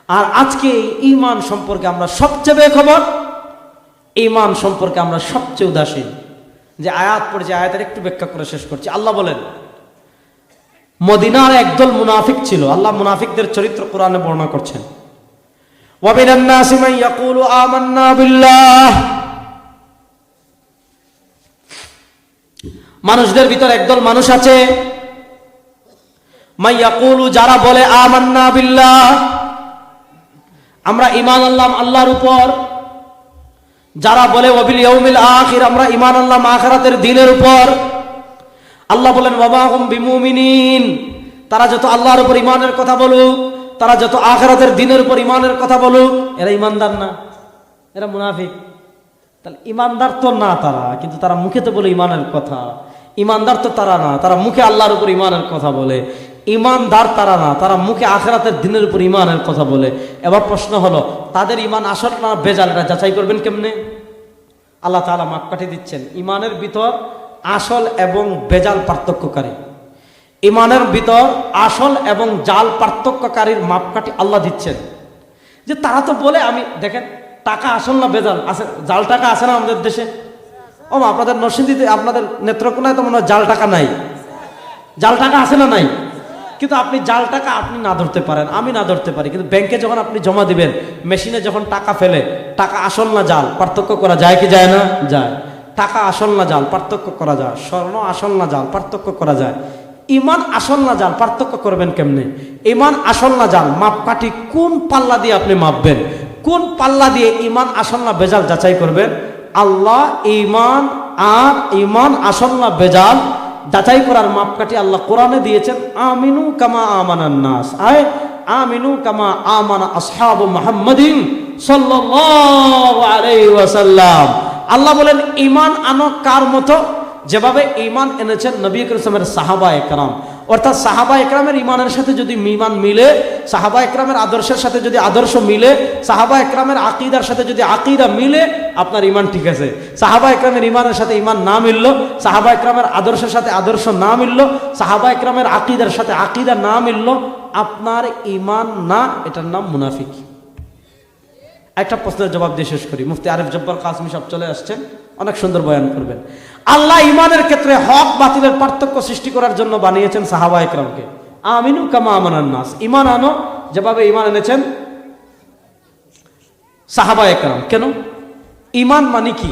আর আজকে এই ঈমান সম্পর্কে আমরা সবচেয়ে বেখবর, ঈমান সম্পর্কে আমরা সবচেয়ে উদাসীন। যে আয়াত পড়েছে, আয়াতের একটু ব্যাখ্যা করে শেষ করছি। আল্লাহ বলেন, মদিনার একদল মুনাফিক ছিল। আল্লাহ মুনাফিকদের চরিত্র কোরআনে বর্ণনা করছেন। ওয়া মিনান নাসি মান ইয়াকুলু আমান্না বিল্লাহ, মানুষদের ভিতর একদল মানুষ আছে, মান ইয়াকুলু, যারা বলে আমান্না বিল্লাহ, আমরা ঈমান আনলাম আল্লাহর উপর। যারা বলে ওয়া বিল ইয়াউমিল আখির, আমরা ঈমান আনলাম আখিরাতের দিনের উপর। আল্লাহ বলেন ওয়া মা হুম বিমুমিনিন, তারা যত আল্লাহর উপর ঈমানের কথা বলুক, তারা যত আখিরাতের দিনের উপর ঈমানের কথা বলুক, এরা ঈমানদার না, এরা মুনাফিক। তাহলে ঈমানদার তো না তারা, কিন্তু তারা মুখে তো বলে ঈমানের কথা। ঈমানদার তো তারা না, তারা মুখে আল্লাহর উপর ঈমানের কথা বলে। ঈমানদার তারা না, তারা মুখে আখিরাতের দিনের উপর ঈমানের কথা বলে। এবার প্রশ্ন হলো, তাদের ঈমান আসল না বেজাল, এটা যাচাই করবেন কেমনে? আল্লাহ তাআলা মাপকাঠি দিচ্ছেন। ঈমানের ভিতর আসল এবং বেজাল পার্থক্যকারী, ঈমানের ভিতর আসল এবং জাল পার্থক্যকারীর মাপকাঠি আল্লাহ দিচ্ছেন। যে তারা তো বলে, আমি দেখেন টাকা আসল না বেজাল আছে, জাল টাকা আছে না আমাদের দেশে? ও আপনাদের নরসিংদীতে, আপনাদের নেত্রকোনায় তো মনে হয় জাল টাকা নাই। জাল টাকা আছে না নাই? কিন্তু আপনি জাল টাকা আপনি না ধরতে পারেন, আমি না ধরতে পারি, কিন্তু ব্যাংকে যখন আপনি জমা দিবেন, মেশিনে যখন টাকা ফেলে, টাকা আসল না জাল পার্থক্য করা যায় কি যায় না? যায়। টাকা আসল না জাল পার্থক্য করা যায়, স্বর্ণ আসল না জাল পার্থক্য করা যায়। ঈমান আসল না জাল পার্থক্য করবেন কেমনে? ঈমান আসল না জাল মাপকাঠি কোন পাল্লা দিয়ে আপনি মাপবেন? কোন পাল্লা দিয়ে ঈমান আসল না বেজাল যাচাই করবেন? আল্লাহ ঈমান আর ঈমান আসল না বেজাল যাচাই করার মাপকাঠি আল্লাহ কোরআনে দিয়েছেন। আমিনু কামা আমানান নাস, আয় আমিনু কামা আমানা আসহাবু মুহাম্মাদিন সাল্লাল্লাহু আলাইহি ওয়াসাল্লাম। আল্লাহ বলেন ঈমান আনো কার মতো? যেভাবে ঈমান এনেছেন নবী কারীমের সাহাবায়ে কেরাম। অর্থাৎ সাহাবায়ে কেরামের ঈমানের সাথে যদি ঈমান মিলে, সাহাবায়ে কেরামের আদর্শের সাথে যদি আদর্শ মিলে, সাহাবায়ে কেরামের আকীদার সাথে যদি আকীদা মিলে, আপনার ঈমান ঠিক আছে। সাহাবায়ে কেরামের ঈমানের সাথে ঈমান না মিলল, সাহাবায়ে কেরামের আদর্শের সাথে আদর্শ না মিলল, সাহাবায়ে কেরামের আকীদার সাথে আকীদা না মিলল, আপনার ঈমান না, এটার নাম মুনাফিক। একটা প্রশ্নের জবাব দিয়ে শেষ করি। মুফতি আরিফ জব্বার কাসমি সাহেব চলে আসছেন, অনেক সুন্দর বয়ান করবেন। আল্লাহ ঈমানের ক্ষেত্রে হক বাতিলের পার্থক্য সৃষ্টি করার জন্য বানিয়েছেন সাহাবায়ে কেরামকে। আমিনু কামা আমানান নাস, ঈমান আনো যেভাবে ঈমান এনেছেন সাহাবায়ে কেরাম। কেন? ঈমান মানে কি?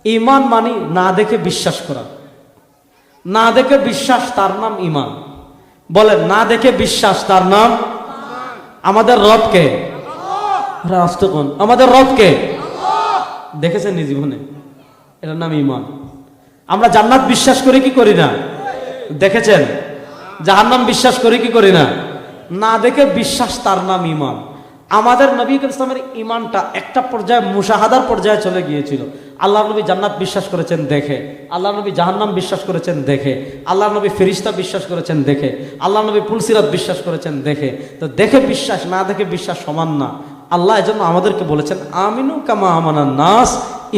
ঈমান মানে না দেখে বিশ্বাস করা। না দেখে বিশ্বাস, তার নাম ঈমান। বলেন, না দেখে বিশ্বাস, তার নাম? আমাদের রবকে, আমাদের রবকে দেখেছেন নি জীবনে? এটার নাম ঈমান। আমরা জান্নাত বিশ্বাস করি কি করি না? দেখেছেন? জাহান্নাম বিশ্বাস করি কি করি না? না দেখে বিশ্বাস, তার নাম ঈমান। আমাদের নবী ইসলামের ঈমানটা একটা পর্যায়ে মুশাহাদার পর্যায়ে চলে গিয়েছিল। আল্লাহ নবী জান্নাত বিশ্বাস করেছেন দেখে, আল্লাহ নবী জাহান্নাম বিশ্বাস করেছেন দেখে, আল্লাহ নবী ফেরেশতা বিশ্বাস করেছেন দেখে, আল্লাহ নবী পুলসিরাত বিশ্বাস করেছেন দেখে। তো দেখে বিশ্বাস, না দেখে বিশ্বাস সমান না। আল্লাহ এজন্য আমাদেরকে বলেছেন আমিনু কামা আমানান নাস,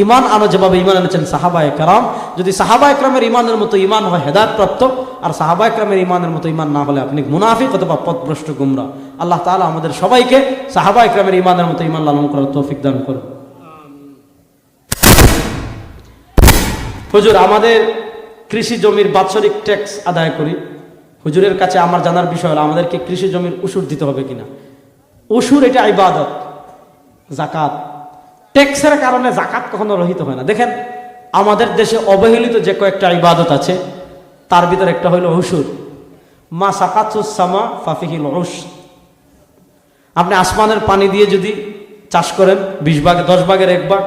ঈমান আনো যেভাবে ঈমান এনেছেন সাহাবায়ে কেরাম। যদি সাহাবায়ে কেরামের ঈমানের মতো ঈমান হয় হেদায়েত প্রাপ্ত, আর সাহাবায়ে কেরামের ঈমানের মতো ঈমান না হলে আপনি মুনাফিক অথবা পথভ্রষ্ট গুমরা। আল্লাহ তাআলা আমাদের সবাইকে সাহাবায়ে কেরামের ঈমানের মতো ঈমান লালন করার তৌফিক দান করুন। হুজুর, আমাদের কৃষি জমির বাৎসরিক ট্যাক্স আদায় করি। হুজুরের কাছে আমার জানার বিষয় হলো, আমাদেরকে কৃষি জমির উসুর দিতে হবে কিনা? উসুর এটা ইবাদত, যাকাত। ট্যাক্সের কারণে যাকাত কখনো রহিত হয় না। দেখেন, আমাদের দেশে অবহেলিত যে কয়েকটা ইবাদত আছে, তার ভিতরে একটা হইল উসুর। মা সাকাতুস সামা ফাফিহিল উস। আপনি আসমানের পানি দিয়ে যদি চাষ করেন 20 ভাগে 10 ভাগের 1 ভাগ,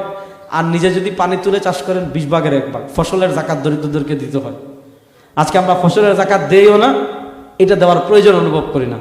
আর নিজে যদি পানি তুলে চাষ করেন 20 ভাগের 1 ভাগ, ফসলের যাকাত দরিদ্রদেরকে দিতে হয়। আজকে আমরা ফসলের যাকাত দেইও না, এটা দেওয়ার প্রয়োজন অনুভব করি না।